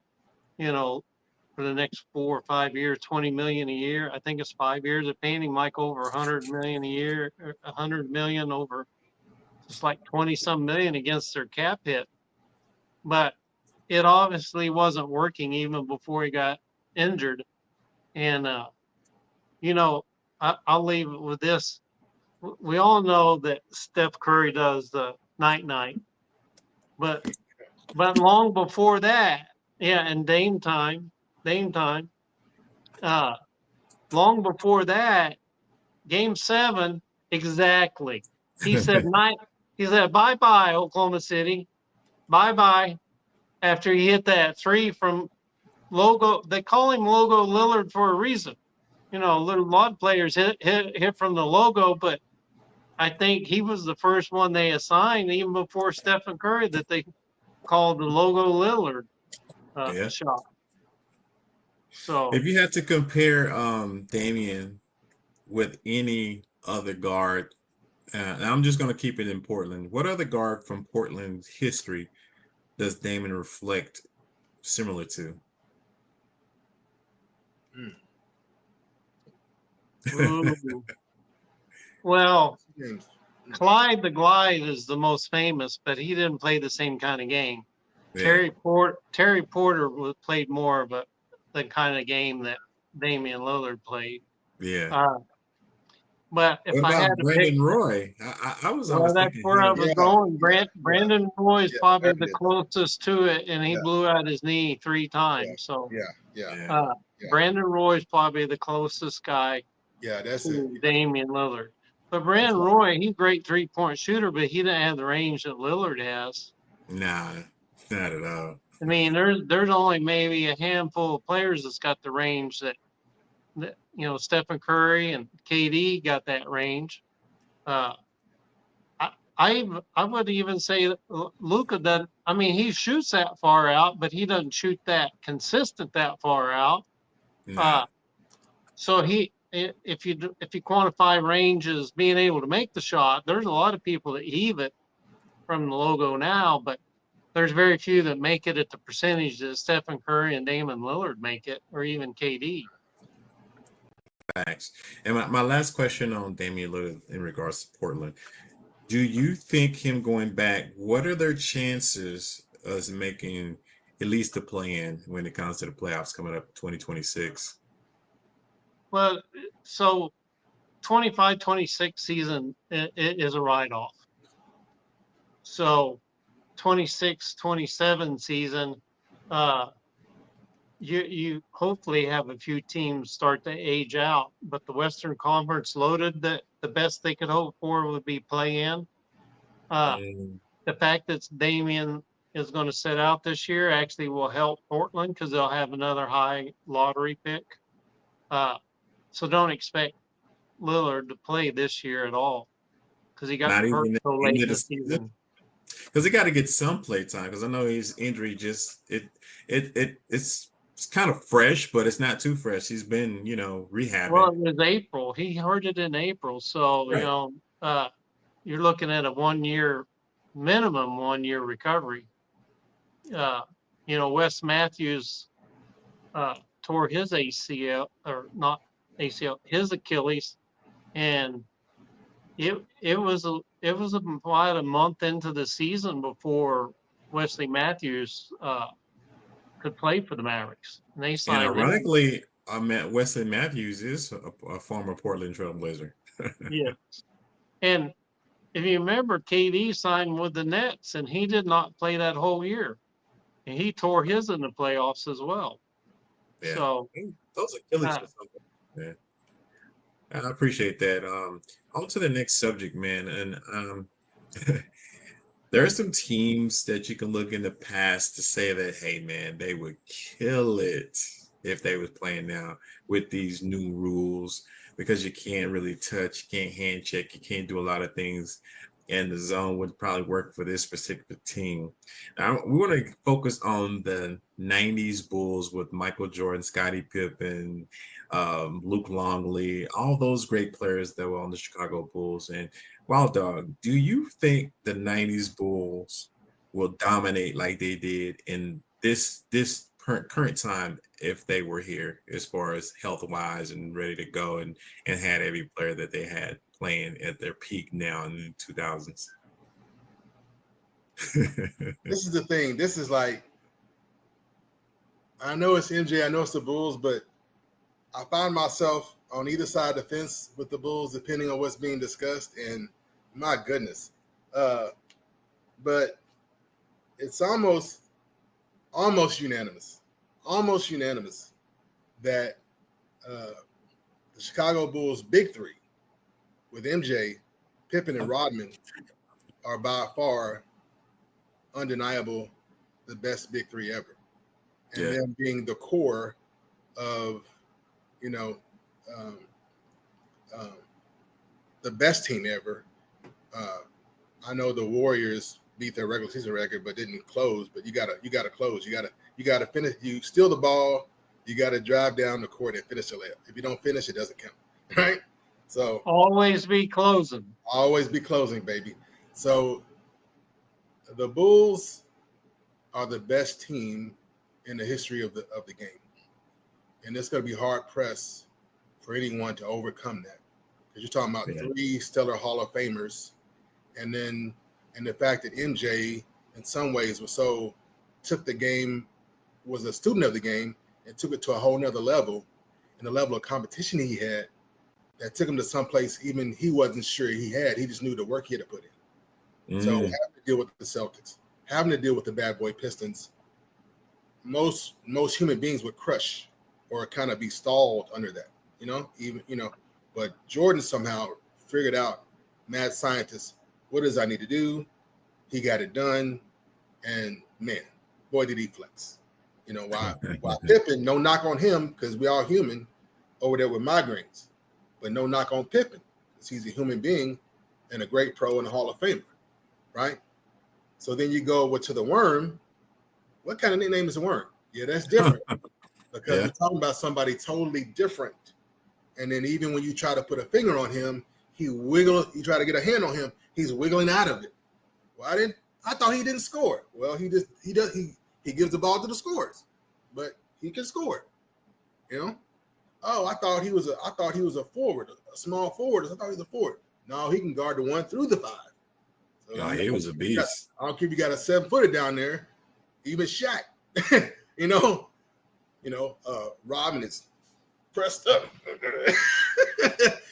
for the next 4 or 5 years, 20 million a year, I think it's 5 years, they're paying him like over 100 million a year, 100 million over just like 20 some million against their cap hit. But it obviously wasn't working even before he got injured. And, I'll leave it with this. We all know that Steph Curry does the night, but long before that, and Dame time, long before that, Game 7, exactly. He said bye-bye, Oklahoma City, bye-bye, after he hit that three from Logo. They call him Logo Lillard for a reason. A lot of players hit from the logo, but I think he was the first one they assigned, even before Stephen Curry, that they called the Logo Lillard shot. So if you had to compare Damian with any other guard, and I'm just going to keep it in Portland, what other guard from Portland's history does Damian reflect similar to? Well, Clyde the Glide is the most famous, but he didn't play the same kind of game. Yeah. Terry Porter played more of the kind of game that Damian Lillard played. Yeah. But if what I had about to Brandon pick, Roy? I was always that's thinking where I was going. Brandon Roy is probably the closest to it, and he blew out his knee 3 times. So Brandon Roy is probably the closest guy. Yeah, that's to it. Damian Lillard. But Brandon Roy, he's a great 3-point shooter, but he didn't have the range that Lillard has. Nah, not at all. I mean, there's only maybe a handful of players that's got the range that Stephen Curry and KD got that range. I would even say Luka doesn't. I mean, he shoots that far out, but he doesn't shoot that consistent that far out. Nah. So if you quantify range as being able to make the shot, there's a lot of people that heave it from the logo now, but there's very few that make it at the percentage that Stephen Curry and Damian Lillard make it, or even KD. Thanks. And my last question on Damian Lillard in regards to Portland. Do you think him going back, what are their chances of making at least the play-in when it comes to the playoffs coming up 2026? Well, so 25-26 season is a write-off. So 26-27 season, you hopefully have a few teams start to age out, but the Western Conference loaded, the best they could hope for would be play-in. The fact that Damian is going to sit out this year actually will help Portland because they'll have another high lottery pick. So don't expect Lillard to play this year at all because he got hurt so late in the season. Because he got to get some play time because I know his injury it's kind of fresh, but it's not too fresh. He's been, rehabbing. Well, it was April. He hurt it in April. So, right. You're looking at a 1 year, minimum 1 year recovery. Wes Matthews tore his ACL, or not ACL, his Achilles, and it was about a month into the season before Wesley Matthews could play for the Mavericks. And they signed ironically, Wesley Matthews is a former Portland Trailblazer. Yeah. And if you remember, KD signed with the Nets, and he did not play that whole year, and he tore his in the playoffs as well. Yeah, So, those Achilles uh, are something, man. I appreciate that. On to the next subject, man. And there are some teams that you can look in the past to say that, hey, man, they would kill it if they was playing now with these new rules because you can't really touch, you can't hand check, you can't do a lot of things. And the zone would probably work for this specific team. Now, we want to focus on the 90s Bulls with Michael Jordan, Scottie Pippen, Luke Longley, all those great players that were on the Chicago Bulls. And Wild Dog, do you think the 90s Bulls will dominate like they did in this current time if they were here as far as health wise and ready to go and had every player that they had playing at their peak now in the 2000s? This is the thing. This is like, I know it's MJ, I know it's the Bulls, but I find myself on either side of the fence with the Bulls, depending on what's being discussed. And my goodness, but it's almost unanimous, that the Chicago Bulls' big three with MJ, Pippen, and Rodman are by far undeniable the best big three ever, and Yeah. them being the core of, you know, um, the best team ever. I know the Warriors beat their regular season record, but didn't close. But you gotta close. You gotta finish. You steal the ball. You gotta drive down the court and finish the layup. If you don't finish, it doesn't count, right? So always be closing. always be closing, baby. So the Bulls are the best team in the history of the game, and it's gonna be hard pressed for anyone to overcome that. Because you're talking about three stellar Hall of Famers, and the fact that MJ in some ways took the game, was a student of the game, and took it to a whole nother level, and the level of competition he had that took him to some place even he wasn't sure he had. He just knew the work he had to put in. So having to deal with the Celtics, having to deal with the bad boy Pistons, most human beings would crush or kind of be stalled under that, but Jordan somehow figured out, mad scientist, what does I need to do? He got it done, and man, boy did he flex. While Pippen, no knock on him because we all human over there with migraines, but no knock on Pippen because he's a human being and a great pro and a Hall of Famer, right? So then you go to the Worm. What kind of nickname is the Worm? Yeah, that's different because we're talking about somebody totally different. And then even when you try to put a finger on him, you try to get a hand on him, he's wiggling out of it. Well, I thought he didn't score. Well, he gives the ball to the scorers, but he can score. Oh, I thought he was a forward, a small forward. I thought he was a forward. No, he can guard the 1 through the 5. So, he was a beast. I don't care if you got a 7-footer down there, even Shaq. Robin is pressed up,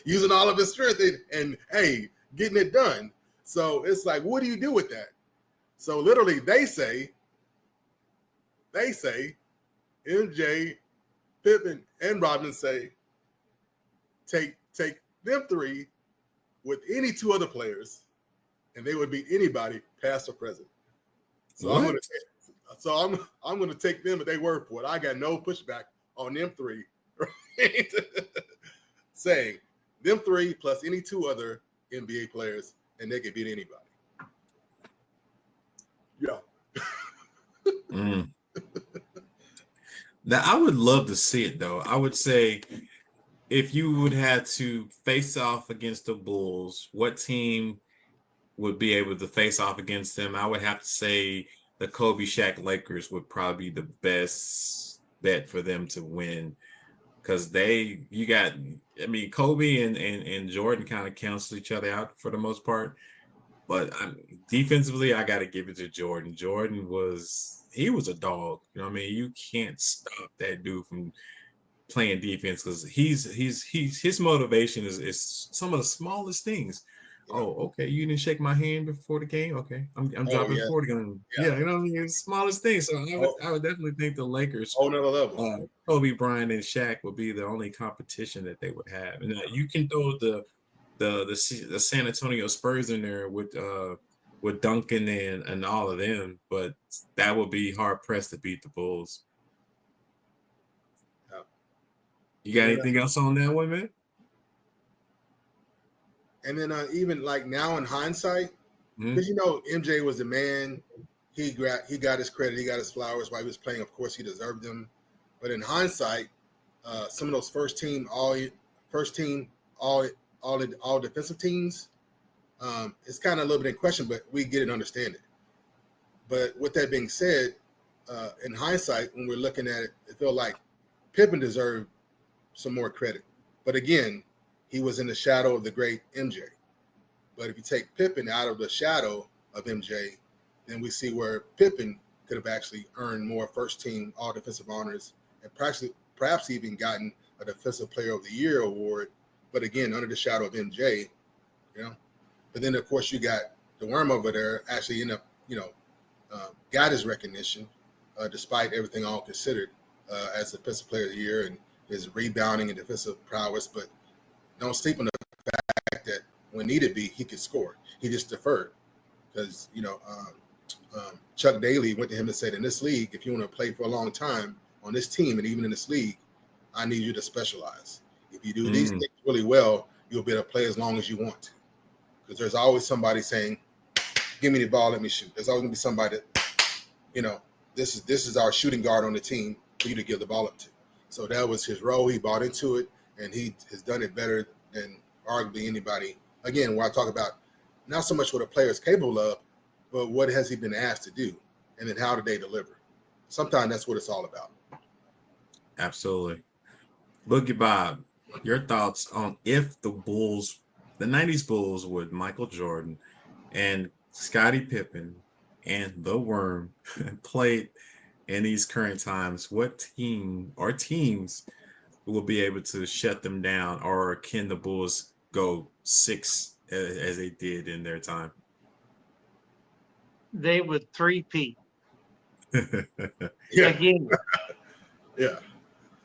using all of his strength and hey, getting it done. So it's like, what do you do with that? So literally, they say, MJ, Pippen, and Rodman say, take them three with any two other players, and they would beat anybody, past or present. So I'm gonna take them at their word for it. I got no pushback on them three, right? Saying them three plus any two other NBA players, and they could beat anybody. Yeah. Now, I would love to see it, though. I would say if you would have to face off against the Bulls, what team would be able to face off against them? I would have to say the Kobe Shaq Lakers would probably be the best bet for them to win. Because Kobe and Jordan kind of cancel each other out for the most part. But defensively, I got to give it to Jordan. Jordan was a dog. You can't stop that dude from playing defense because his motivation is some of the smallest things. Yeah. Oh, okay, you didn't shake my hand before the game. Okay, I'm dropping yeah. 40 on you. Yeah. Yeah, you know what I mean? It's the smallest thing. So Oh, I would definitely think the Lakers, whole nother level. Kobe Bryant and Shaq would be the only competition that they would have. And you can throw the San Antonio Spurs in there with Duncan and all of them, but that would be hard pressed to beat the Bulls. Yeah. You got And then, anything else on that one, man? and then even like now in hindsight, Mhm. because MJ was the man. He got his credit. He got his flowers while he was playing. Of course, he deserved them. But in hindsight, some of those first team all defensive teams, it's kind of a little bit in question, but we get it and understand it. But with that being said, in hindsight, when we're looking at it, it felt like Pippen deserved some more credit. But again, he was in the shadow of the great MJ. But if you take Pippen out of the shadow of MJ, then we see where Pippen could have actually earned more first-team all-defensive honors and perhaps even gotten a Defensive Player of the Year award. But again, under the shadow of MJ, But then, of course, you got the Worm over there actually end up, got his recognition despite everything all considered as the Defensive Player of the Year and his rebounding and defensive prowess. But don't sleep on the fact that when needed be, he could score. He just deferred because, Chuck Daly went to him and said, in this league, if you want to play for a long time on this team and even in this league, I need you to specialize. If you do these things really well, you'll be able to play as long as you want. Because there's always somebody saying, give me the ball, let me shoot. There's always going to be somebody that, this is our shooting guard on the team for you to give the ball up to. So that was his role. He bought into it, and he has done it better than arguably anybody. Again, where I talk about not so much what a player is capable of, but what has he been asked to do, and then how did they deliver? Sometimes that's what it's all about. Absolutely. Boogie Bob, your thoughts on if the 90s Bulls with Michael Jordan and Scottie Pippen and the Worm played in these current times, what team or teams will be able to shut them down, or can the Bulls go 6 as they did in their time? They would three-peat Yeah, again. yeah.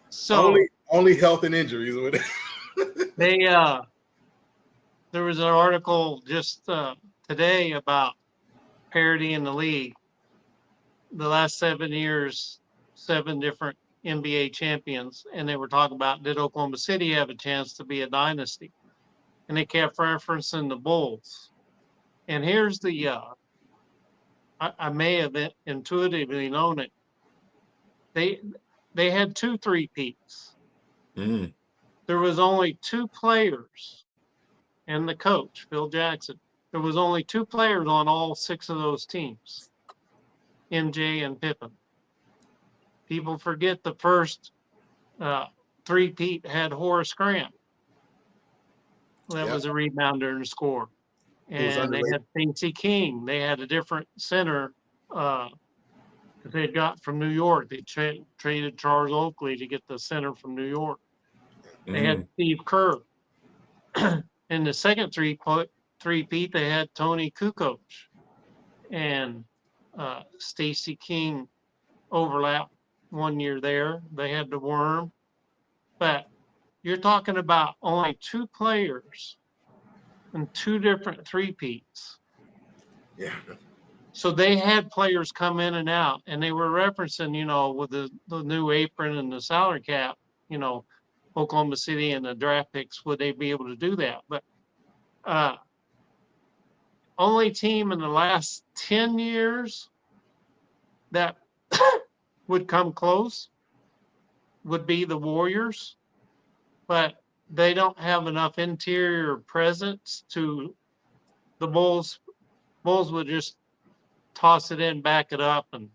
So Only health and injuries with it. they there was an article just today about parity in the league. The last 7 years, 7 different NBA champions, and they were talking about, did Oklahoma City have a chance to be a dynasty? And they kept referencing the Bulls. And here's the I may have intuitively known it. They had 2 three-peats. Mm. There was only 2 players and the coach, Phil Jackson. There was only 2 players on all 6 of those teams, MJ and Pippen. People forget the first three-peat had Horace Grant. That Yep. was a rebounder and scorer. He was And they underrated. had Stacey King. They had a different center that they had got from New York. They traded Charles Oakley to get the center from New York. They had Steve Kerr. In the second three-peat, they had Tony Kukoc and Stacey King overlapped 1 year there. They had the Worm. But you're talking about only 2 players and 2 different three-peats. Yeah. So they had players come in and out, and they were referencing, with the new apron and the salary cap, Oklahoma City and the draft picks, would they be able to do that? But only team in the last 10 years that would come close would be the Warriors, but they don't have enough interior presence to the Bulls. Bulls would just toss it in, back it up, and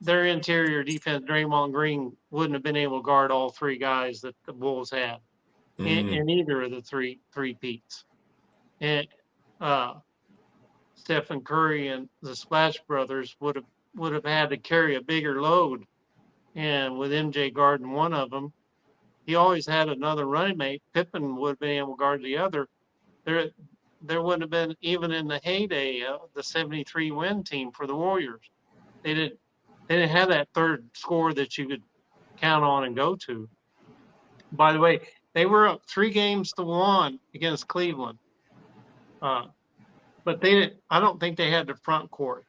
their interior defense, Draymond Green wouldn't have been able to guard all 3 guys that the Bulls had in either of the three-peats. And Stephen Curry and the Splash Brothers would have had to carry a bigger load and with MJ guarding one of them, he always had another running mate. Pippen would have been able to guard the other. There, there wouldn't have been, even in the heyday of the 73 win team for the Warriors. They didn't have that third scorer that you could count on and go to. By the way, they were up 3-1 against Cleveland. But they didn't, I don't think they had the front court.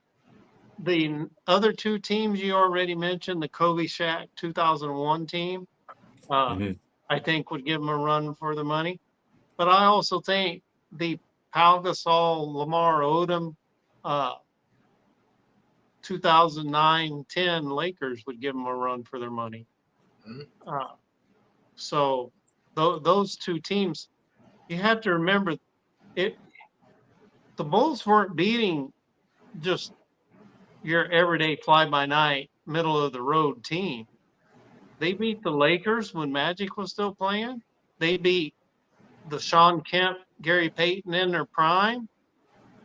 The other two teams you already mentioned, the Kobe Shaq 2001 team, Mhm. I think would give them a run for the money. But I also think the Pau Gasol, Lamar Odom, 2009-10 Lakers would give them a run for their money. Mhm. So those two teams, you have to remember it. The Bulls weren't beating just your everyday fly by night, middle of the road team. They beat the Lakers when Magic was still playing. They beat the Sean Kemp, Gary Payton in their prime.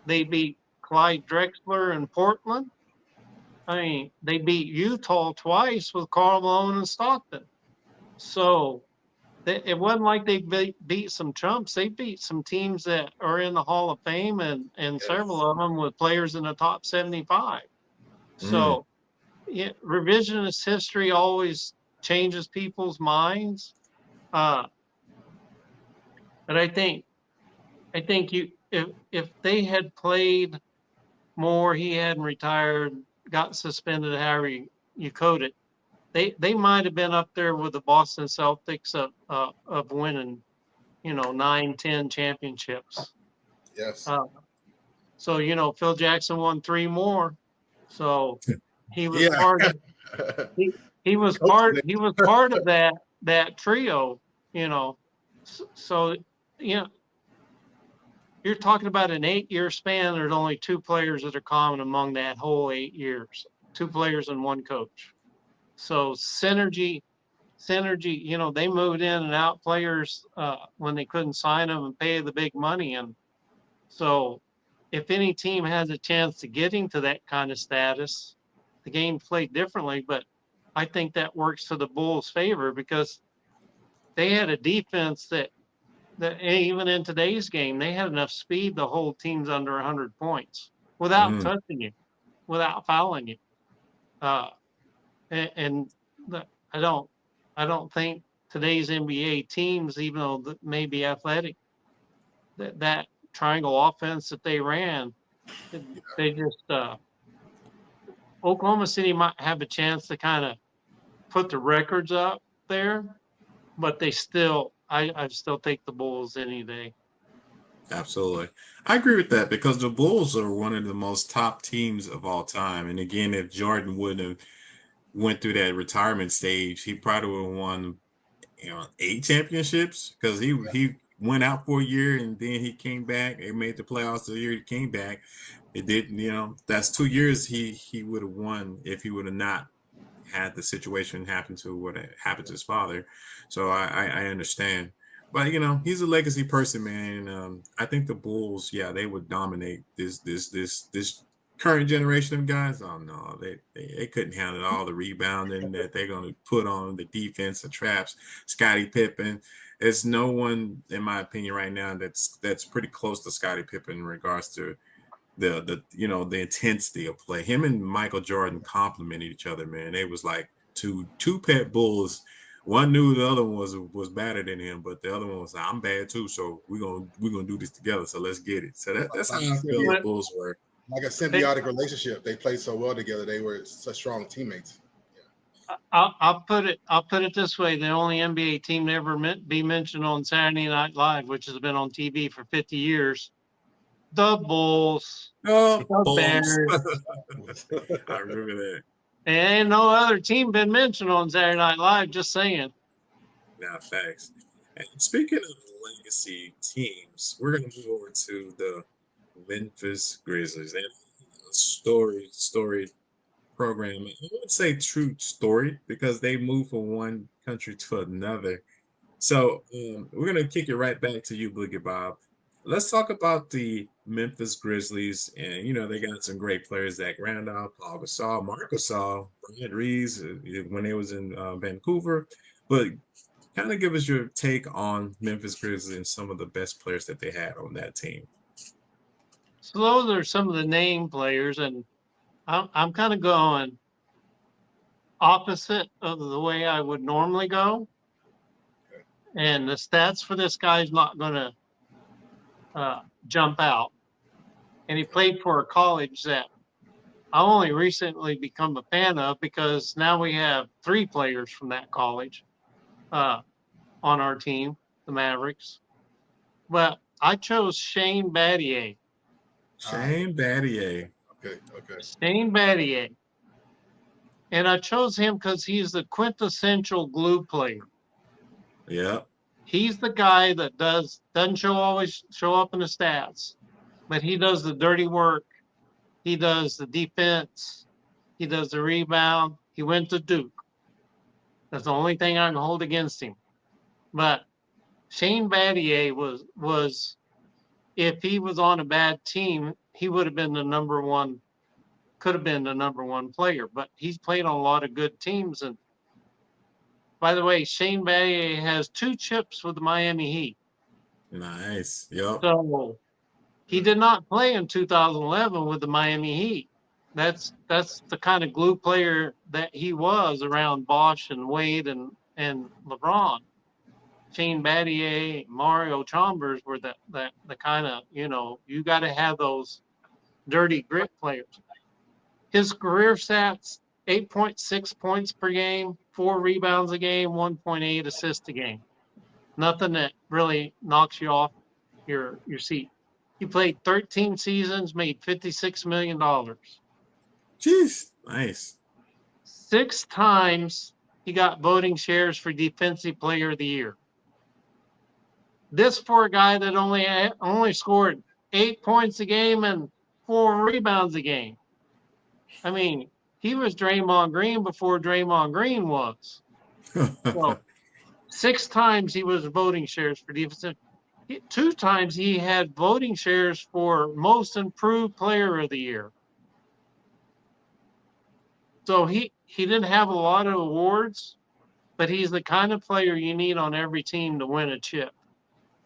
They beat Clyde Drexler in Portland. I mean, they beat Utah twice with Karl Malone and Stockton. So it wasn't like they beat some chumps. They beat some teams that are in the Hall of Fame and Yes. several of them with players in the top 75. Mm. So yeah, revisionist history always changes people's minds. Uh, but I think you if they had played more, he hadn't retired, got suspended, however you code it, they might have been up there with the Boston Celtics of winning, 9, 10 championships. Yes. Uh, so Phil Jackson won 3 more. So he was Yeah. part of he, he was Coach part did. he was part of that trio, you know. So you know you're talking about an 8-year span. There's only two players that are common among that whole 8 years. Two players and one coach. So synergy. They moved in and out players when they couldn't sign them and pay the big money. And so, if any team has a chance to getting to that kind of status, the game played differently. But I think that works to the Bulls' favor because they had a defense that even in today's game, they had enough speed to hold teams under 100 points without Mm. touching you, without fouling you. Uh, and I don't think today's NBA teams, even though may be athletic, that triangle offense that they ran, they just Oklahoma City might have a chance to kind of put the records up there, but I still take the Bulls any day. Absolutely. I agree with that because the Bulls are one of the most top teams of all time. And again, if Jordan wouldn't have went through that retirement stage, he probably would have won, 8 championships because he went out for a year and then he came back. They made the playoffs the year he came back. It didn't, that's 2 years he would have won if he would have not had the situation happen to what happened to his father. So I understand. But he's a legacy person, man. I think the Bulls, yeah, they would dominate this current generation of guys. Oh no, they couldn't handle all the rebounding that they're gonna put on the defense, the traps. Scottie Pippen. There's no one, in my opinion, right now that's pretty close to Scottie Pippen in regards to the intensity of play. Him and Michael Jordan complimented each other, man. They was like two pet bulls. One knew the other one was better than him, but the other one was like, I'm bad too, so we're gonna do this together. So let's get it. So that's how Like I a feel the symbiotic, Bulls were. like a symbiotic relationship. They played so well together. They were such strong teammates. I'll put it this way: the only NBA team to ever be mentioned on Saturday Night Live, which has been on TV for 50 years, the Bulls, Oh, the Bulls. Bears. I remember that. And no other team been mentioned on Saturday Night Live. Just saying. Now, facts. And speaking of legacy teams, we're gonna move over to the Memphis Grizzlies. And a story program. I would say true story because they moved from one country to another. So we're gonna kick it right back to you, Boogie Bob. Let's talk about the Memphis Grizzlies, and they got some great players: Zach Randolph, Paul Gasol, Marc Gasol, Bryant Reeves when they was in Vancouver. But kind of give us your take on Memphis Grizzlies and some of the best players that they had on that team. So those are some of the name players, and I'm kind of going opposite of the way I would normally go. And the stats for this guy is not going to jump out. And he played for a college that I only recently become a fan of because now we have 3 players from that college on our team, the Mavericks. But I chose Shane Battier. Shane Battier. Okay. Shane Battier. And I chose him because he's the quintessential glue player. Yeah. He's the guy that doesn't always show up in the stats, but he does the dirty work. He does the defense. He does the rebound. He went to Duke. That's the only thing I can hold against him. But Shane Battier was if he was on a bad team, he would have been could have been the number one player. But he's played on a lot of good teams. And by the way, Shane Battier has 2 chips with the Miami Heat. Nice. Yep. So he did not play in 2011 with the Miami Heat. That's the kind of glue player that he was around Bosch and Wade and LeBron. Shane Battier, Mario Chalmers were the kind of, you got to have those dirty grit players. His career stats, 8.6 points per game, 4 rebounds a game, 1.8 assists a game. Nothing that really knocks you off your seat. He played 13 seasons, made $56 million. Jeez. Nice. 6 times he got voting shares for Defensive Player of the Year. This for a guy that only scored 8 points a game and 4 rebounds a game. I mean, he was Draymond Green before Draymond Green was. So 6 times he was voting shares for defensive. 2 times he had voting shares for most improved player of the year. So he didn't have a lot of awards, but he's the kind of player you need on every team to win a chip.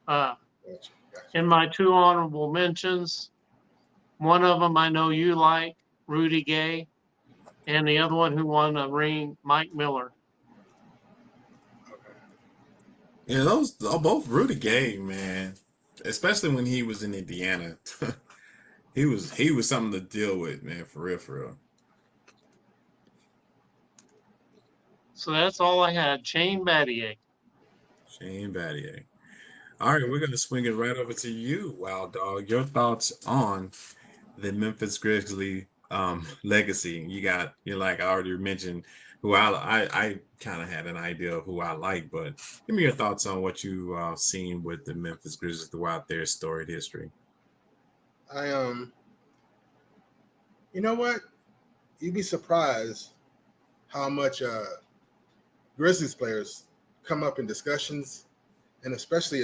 Gotcha. In my 2 honorable mentions, one of them I know you like, Rudy Gay, and the other one who won a ring, Mike Miller. Yeah, those are both Rudy Gay, man. Especially when he was in Indiana. he was something to deal with, man, for real, for real. So that's all I had. Shane Battier. Shane Battier. All right, we're gonna swing it right over to you, Wild Dog. Your thoughts on the Memphis Grizzlies legacy. You're like I already mentioned who I kind of had an idea of who I like, but give me your thoughts on what you seen with the Memphis Grizzlies throughout their storied history. You know what? You'd be surprised how much Grizzlies players come up in discussions, and especially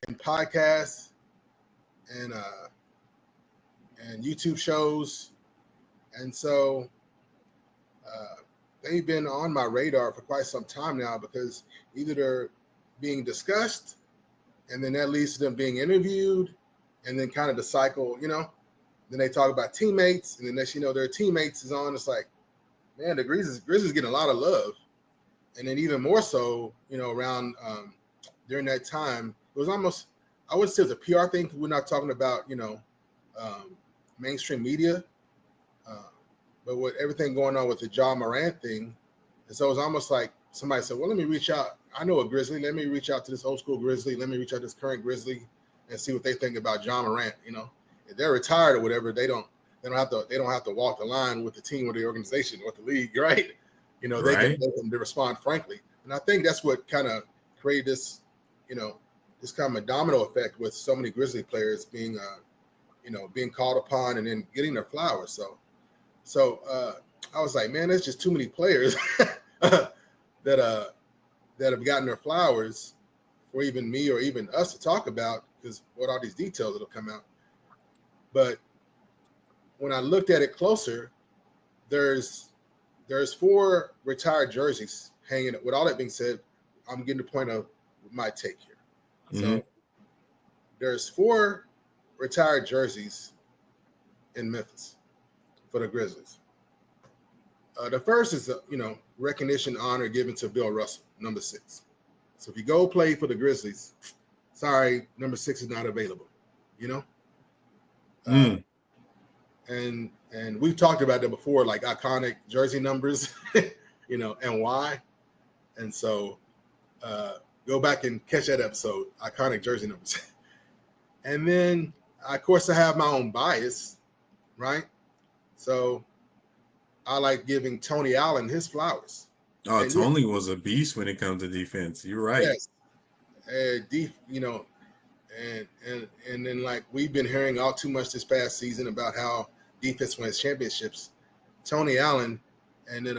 in podcasts and YouTube shows, and so they've been on my radar for quite some time now because either they're being discussed, and then that leads to them being interviewed, and then kind of the cycle, Then they talk about teammates, and then next their teammates is on. It's like, man, the Grizzlies getting a lot of love, and then even more so, around during that time, it was almost, I wouldn't say it was a PR thing because we're not talking about mainstream media, but with everything going on with the Ja Morant thing, and so it was almost like somebody said, well, let me reach out. I know a Grizzly. Let me reach out to this old school Grizzly. Let me reach out to this current Grizzly and see what they think about Ja Morant. If they're retired or whatever, they don't have to walk the line with the team or the organization or the league, right? Right. They can respond frankly, and I think that's what kind of created this, this kind of a domino effect with so many Grizzly players being, being called upon and then getting their flowers. So I was like, man, there's just too many players that have gotten their flowers for even me or even us to talk about, because what all these details that'll come out. But when I looked at it closer, there's 4 retired jerseys hanging. With all that being said, I'm getting to the point of my take here. So there's 4 retired jerseys in Memphis for the Grizzlies. The first is recognition, honor given to Bill Russell, number 6. So if you go play for the Grizzlies, sorry, number 6 is not available. And we've talked about that before, like iconic jersey numbers, and why. And so go back and catch that episode, iconic jersey numbers. And then, of course, I have my own bias, right? So I like giving Tony Allen his flowers. Oh, and Tony was a beast when it comes to defense. You're right. Yes. And then like we've been hearing all too much this past season about how defense wins championships. Tony Allen, and then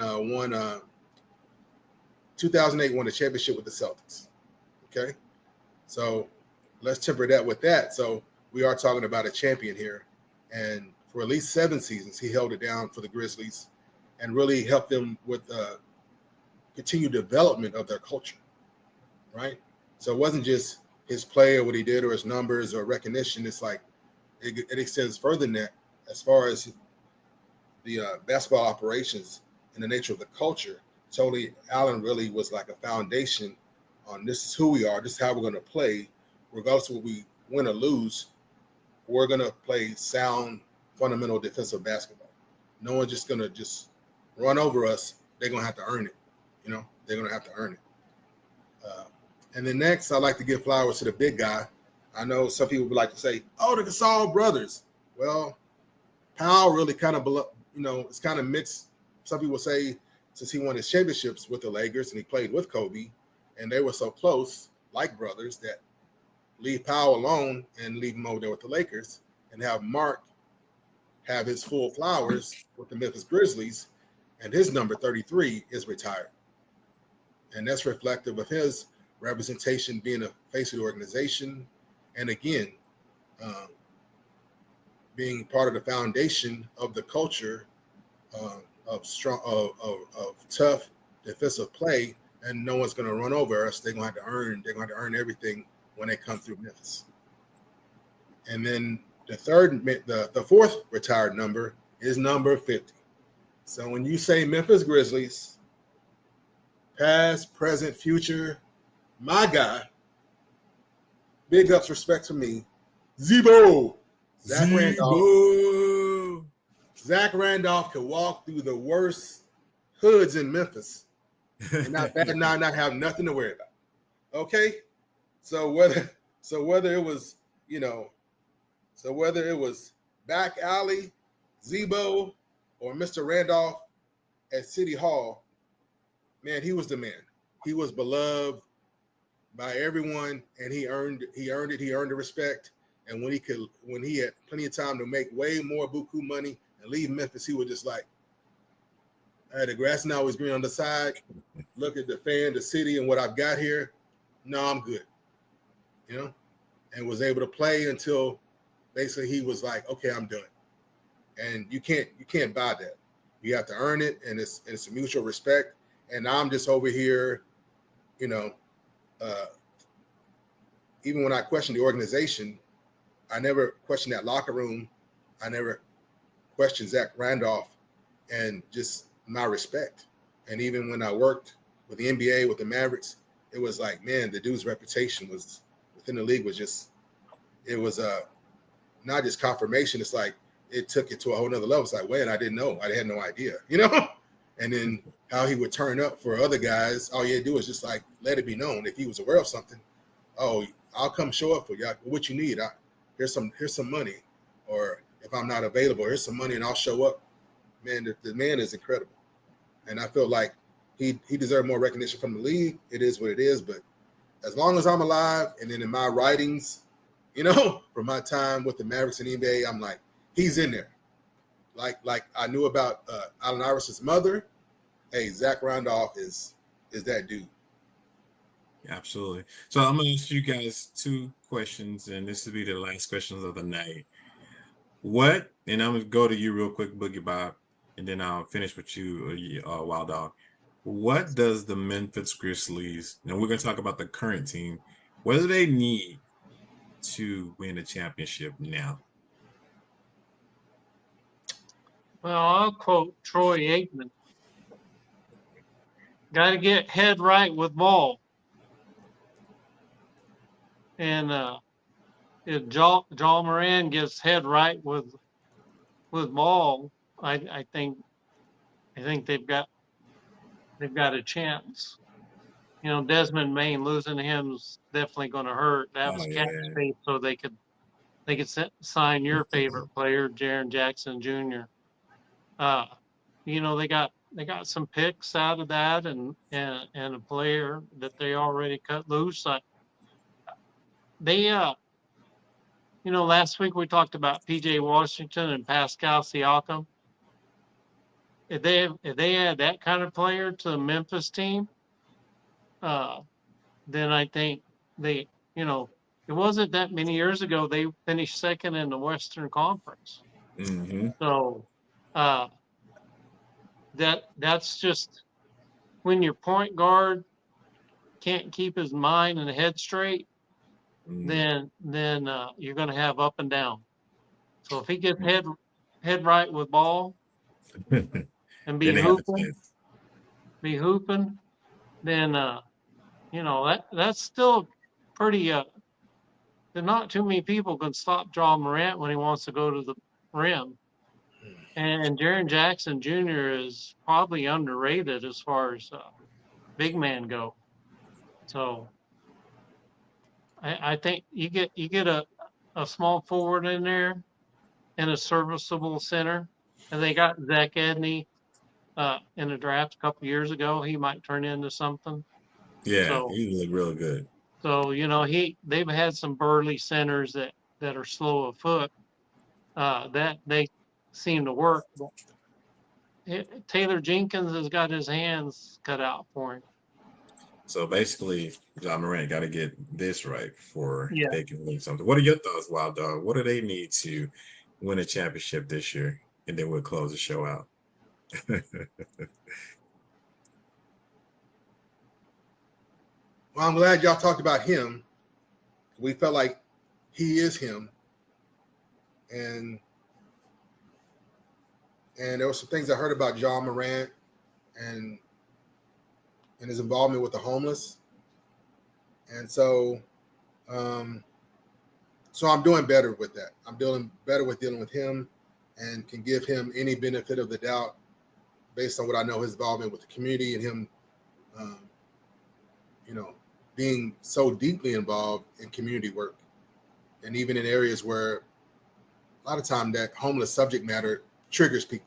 2008 won a championship with the Celtics. Okay, so let's temper that with that. So we are talking about a champion here, and for at least 7 seasons, he held it down for the Grizzlies and really helped them with continued development of their culture, right? So it wasn't just his play or what he did or his numbers or recognition. It's like it extends further than that as far as the basketball operations and the nature of the culture. Tony Allen really was like a foundation on this is who we are, this is how we're going to play, regardless of what we win or lose. We're going to play sound, fundamental defensive basketball. No one's just going to just run over us. They're going to have to earn it. They're going to have to earn it. And then next, I like to give flowers to the big guy. I know some people would like to say, oh, the Gasol brothers. Well, Powell really kind of, it's kind of mixed. Some people say since he won his championships with the Lakers and he played with Kobe, and they were so close, like brothers, that leave Powell alone and leave him over there with the Lakers and have Mark have his full flowers with the Memphis Grizzlies, and his number 33 is retired. And that's reflective of his representation, being a face of the organization, and again, being part of the foundation of the culture of strong, of tough defensive play, and no one's going to run over us. They're going to have to earn. They're going to earn everything when they come through Memphis. And then the 4th retired number is number 50. So when you say Memphis Grizzlies, past, present, future, my guy, big ups, respect to me, Zebo. Zach Randolph. Zach Randolph could walk through the worst hoods in Memphis and not have nothing to worry about. Okay? So whether it was, whether it was back alley, Zebo, or Mr. Randolph at City Hall, man, he was the man. He was beloved by everyone, and he earned it. He earned the respect. And when he had plenty of time to make way more buku money and leave Memphis, he was just like, hey, the grass is not always green on the side. Look at the city, and what I've got here. No, I'm good. And was able to play until basically he was like, okay, I'm done. And you can't buy that. You have to earn it, and it's a mutual respect. And I'm just over here, even when I question the organization, I never questioned that locker room. I never questioned Zach Randolph and just my respect. And even when I worked with the NBA, with the Mavericks, it was like, man, the dude's reputation was within the league it was not just confirmation. It's like it took it to a whole nother level. It's like, wait, I didn't know. I had no idea, And then how he would turn up for other guys. All you had to do is just like let it be known. If he was aware of something, oh, I'll come show up for you. What you need? Here's some money. Or if I'm not available, here's some money and I'll show up. Man, the man is incredible. And I feel like he deserved more recognition from the league. It is what it is. But as long as I'm alive, and then in my writings, from my time with the Mavericks and NBA, I'm like, he's in there. Like I knew about Allen Iverson's mother. Hey, Zach Randolph is that dude. Absolutely. So I'm gonna ask you guys two questions, and this will be the last questions of the night. What? And I'm gonna go to you real quick, Boogie Bob, and then I'll finish with you, Wild Dog. What does the Memphis Grizzlies? And we're gonna talk about the current team. What do they need to win a championship now? Well, I'll quote Troy Aikman. Got to get head right with ball. And if Jaw Moran gets head right with ball, I think they've got a chance. You know, Desmond Main losing him's definitely going to hurt. That Oh was cap yeah. space, so they could sign your favorite player, Jaren Jackson Jr. Uh, you know, they got some picks out of that, and a player that they already cut loose. They you know, last week we talked about PJ Washington and Pascal Siakam. If they had that kind of player to the Memphis team, uh, then I think they, you know, it wasn't that many years ago they finished second in the Western Conference. Mm-hmm. So uh, that's just when your point guard can't keep his mind and head straight, Mm-hmm. then you're going to have up and down. So if he gets head right with ball and Then they have a chance. be hooping, then you know that's still pretty. There's not too many people can stop John Morant when he wants to go to the rim. And Jaren Jackson Jr. is probably underrated as far as big man go. So I think you get a small forward in there and a serviceable center, and they got Zach Edney in the draft a couple years ago. He might turn into something. Yeah, So he look real good. you know they've had some burly centers that are slow of foot that they seem to work. But Taylor Jenkins has got his hands cut out for him. So basically, John Morant got to get this right before Yeah. they can win something. What are your thoughts, Wild Dog? What do they need to win a championship this year? And then we'll close the show out. Well, I'm glad y'all talked about him. We felt like he is him, and there were some things I heard about John Morant and his involvement with the homeless, and so I'm doing better with that. I'm doing better with dealing with him, and can give him any benefit of the doubt based on what I know his involvement with the community and him, you know, being so deeply involved in community work, and even in areas where a lot of time that homeless subject matter triggers people,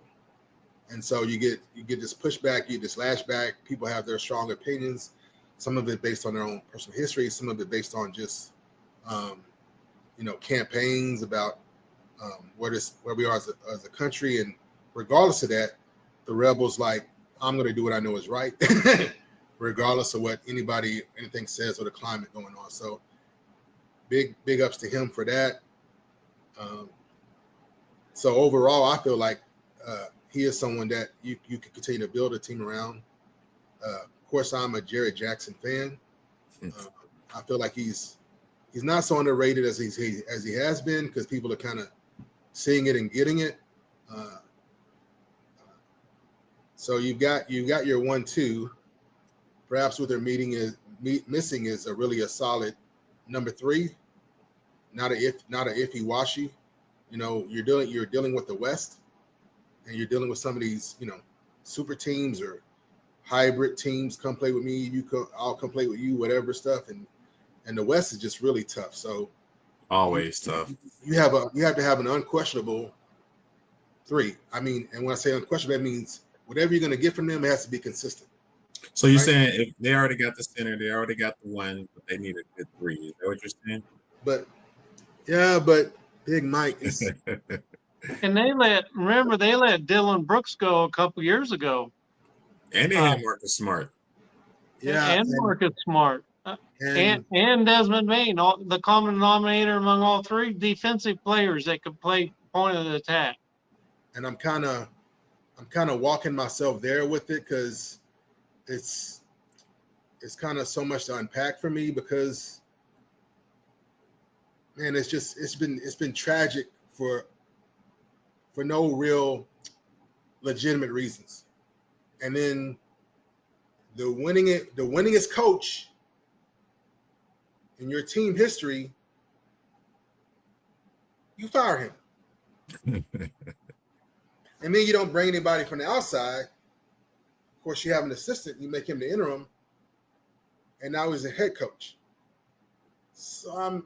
and so you get this pushback, you get this lashback. People have their strong opinions, some of it based on their own personal history, some of it based on just you know, campaigns about where we are as a country, and regardless of that, the rebels like, I'm going to do what I know is right, regardless of what anything says or the climate going on. So big ups to him for that. So overall, I feel like he is someone that you can continue to build a team around. Of course, I'm a Jared Jackson fan. I feel like he's not so underrated as he has been, because people are kind of seeing it and getting it. So you've got your 1-2. Perhaps what they're missing is a solid number 3, not a iffy washy. You know, you're dealing with the West, and you're dealing with some of these, you know, super teams or hybrid teams. Come play with me, I'll come play with you, whatever stuff, and the West is just really tough. So Always tough. You have to have an unquestionable 3. I mean, and when I say unquestionable, that means whatever you're going to get from them, it has to be consistent. So you're saying if they already got the center, they already got the 1, but they need a good 3. Is that what you're saying? But Big Mike is. And they let Dylan Brooks go a couple years ago. And they had Marcus Smart. And Marcus Smart. And Desmond Bain, the common denominator among all three defensive players that could play point of the attack. And I'm kind of walking myself there with it because it's kind of so much to unpack for me because, man, it's been tragic for no real legitimate reasons. And then the winningest coach in your team history, you fire him. And then you don't bring anybody from the outside. Of course, you have an assistant, you make him the interim, and now he's a head coach. So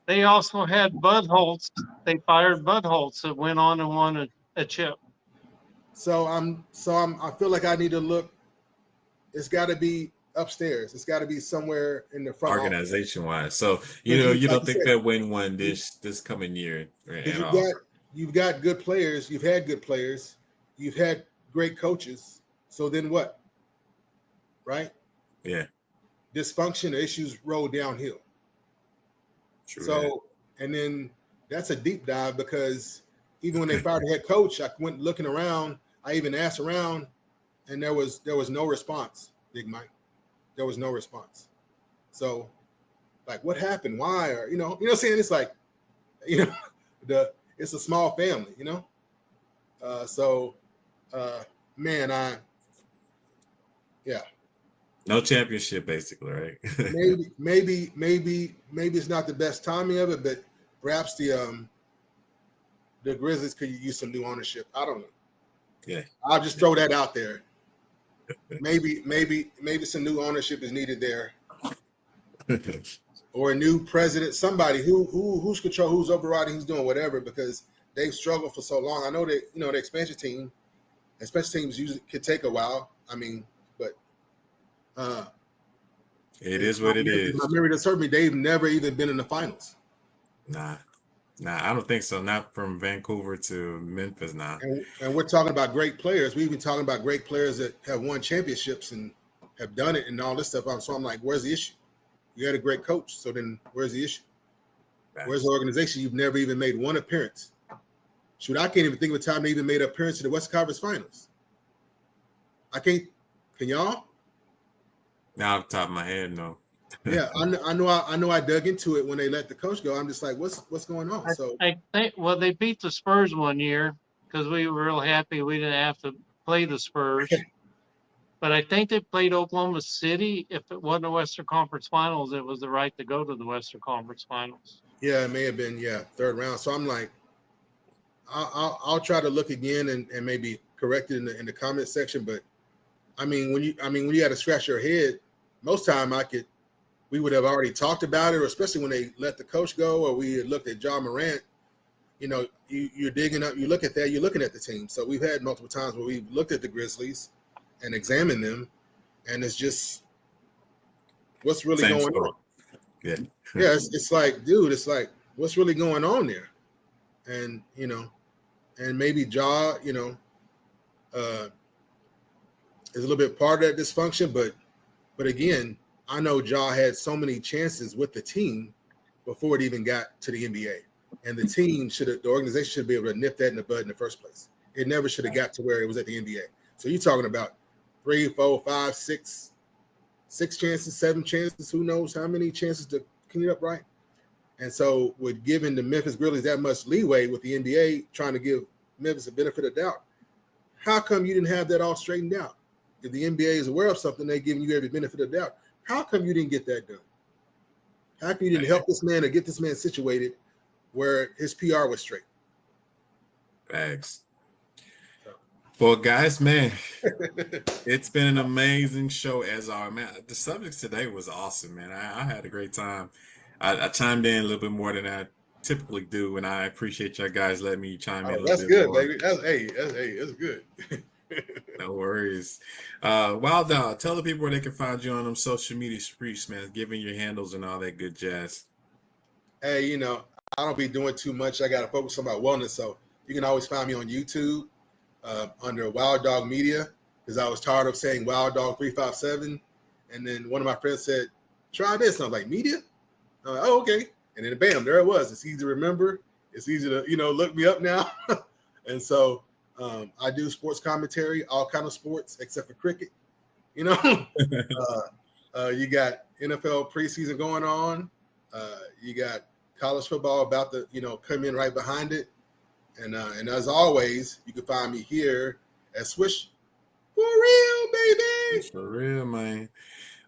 They also had Bud Holtz. They fired Bud Holtz that went on and won a chip. So I feel like I need to look. It's got to be upstairs. It's got to be somewhere in the front organization wise. So you don't think they'll win one this coming year at all? You've got good players. You've had good players. You've had great coaches. So then what? Right? Yeah. Dysfunction issues roll downhill. True. So, and then that's a deep dive because even when they fired the head coach, I went looking around. I even asked around, and there was no response, Big Mike. There was no response. So, like, what happened? Why? Or you know what I'm saying? It's like, it's a small family, man, yeah. No championship, basically, right? maybe it's not the best timing of it, but perhaps the Grizzlies could use some new ownership. I don't know. Yeah, I'll just throw that out there. Maybe some new ownership is needed there, or a new president, somebody who's control, who's overriding, who's doing whatever, because they've struggled for so long. I know that the expansion teams usually could take a while. I mean, but it is what it is. My memory does serve me. They've never even been in the finals. Nah, I don't think so. Not from Vancouver to Memphis now. And we're talking about great players. We've been talking about great players that have won championships and have done it and all this stuff. So I'm like, where's the issue? You had a great coach. So then where's the issue? Where's the organization? You've never even made one appearance. Shoot, I can't even think of a time they even made an appearance in the Western Conference Finals. I can't. Can y'all? Now, off the top of my head, no. Yeah, I know. I dug into it when they let the coach go. I'm just like, what's going on? I think they beat the Spurs one year because we were real happy we didn't have to play the Spurs. But I think they played Oklahoma City. If it wasn't the Western Conference Finals, it was the right to go to the Western Conference Finals. Yeah, it may have been third round. So I'm like, I'll try to look again and maybe correct it in the comment section. But I mean, when you had to scratch your head, most time we would have already talked about it, or especially when they let the coach go, or we had looked at John Morant. You're digging up, you look at that, you're looking at the team. So we've had multiple times where we've looked at the Grizzlies and examined them, and it's just what's really Same going story. on. Yeah. Yeah, it's like, dude, it's like, what's really going on there? And and maybe Ja, is a little bit part of that dysfunction, but again, I know Ja had so many chances with the team before it even got to the NBA. And the organization should be able to nip that in the bud in the first place. It never should have got to where it was at the NBA. So you're talking about 3, 4, 5, 6 chances, 7 chances, who knows how many chances to clean it up right. And so with giving the Memphis Grizzlies that much leeway with the NBA trying to give Memphis a benefit of doubt, how come you didn't have that all straightened out? If the NBA is aware of something, they're giving you every benefit of doubt. How come you didn't get that done? How come you didn't help this man or get this man situated where his PR was straight? Thanks. Well, guys, man, it's been an amazing show as our man. The subjects today was awesome, man. I had a great time. I chimed in a little bit more than I typically do, and I appreciate y'all guys letting me chime in a little that's bit good, more. baby. That's good. No worries. Wild Dog, tell the people where they can find you on them social media streets, man. Giving your handles and all that good jazz. Hey, I don't be doing too much. I got to focus on my wellness, so you can always find me on YouTube under Wild Dog Media, because I was tired of saying Wild Dog 357, And then one of my friends said, try this. And I was like, media? Oh, okay. And then bam, there it was. It's easy to remember. It's easy to, look me up now. And so I do sports commentary, all kind of sports except for cricket. You got NFL preseason going on. You got college football about to, come in right behind it. And as always, you can find me here at Swish for real, baby. For real, man.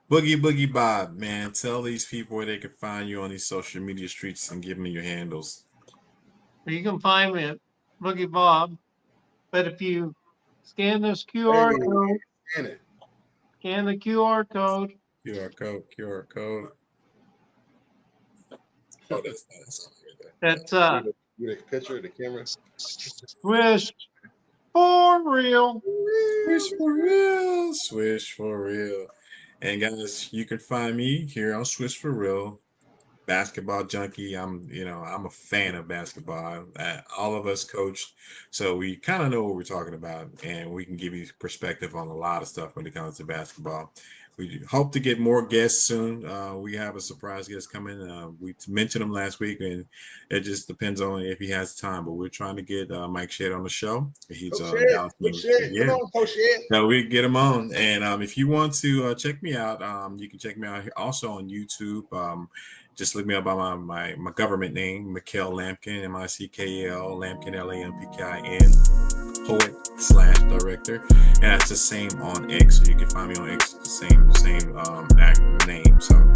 Boogie Bob, man. Tell these people where they can find you on these social media streets and give them your handles. You can find me at Boogie Bob. But if you scan this QR code, scan the QR code. QR code. Oh, that's That's You take a picture of the camera. Swish for real. Swish for real. Swish for real. And guys, you can find me here on Swish for Real, basketball junkie. I'm a fan of basketball. All of us coach, so we kind of know what we're talking about, and we can give you perspective on a lot of stuff when it comes to basketball. We hope to get more guests soon. We have a surprise guest coming. We mentioned him last week, and it just depends on if he has time. But we're trying to get Mike Shedd on the show. He's Come on, Coach Shedd. No, we get him on. And if you want to check me out, you can check me out here also on YouTube. Just look me up by my government name, Mikkel Lampkin, M-I-C-K-E-L, Lampkin, L-A-M-P-K-I-N, poet/director. And that's the same on X. So you can find me on X, the same name. So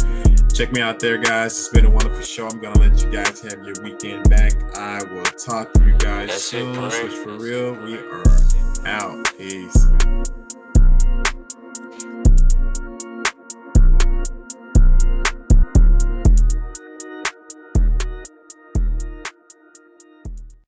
check me out there, guys. It's been a wonderful show. I'm going to let you guys have your weekend back. I will talk to you guys soon. Switch for real. We are out. Peace.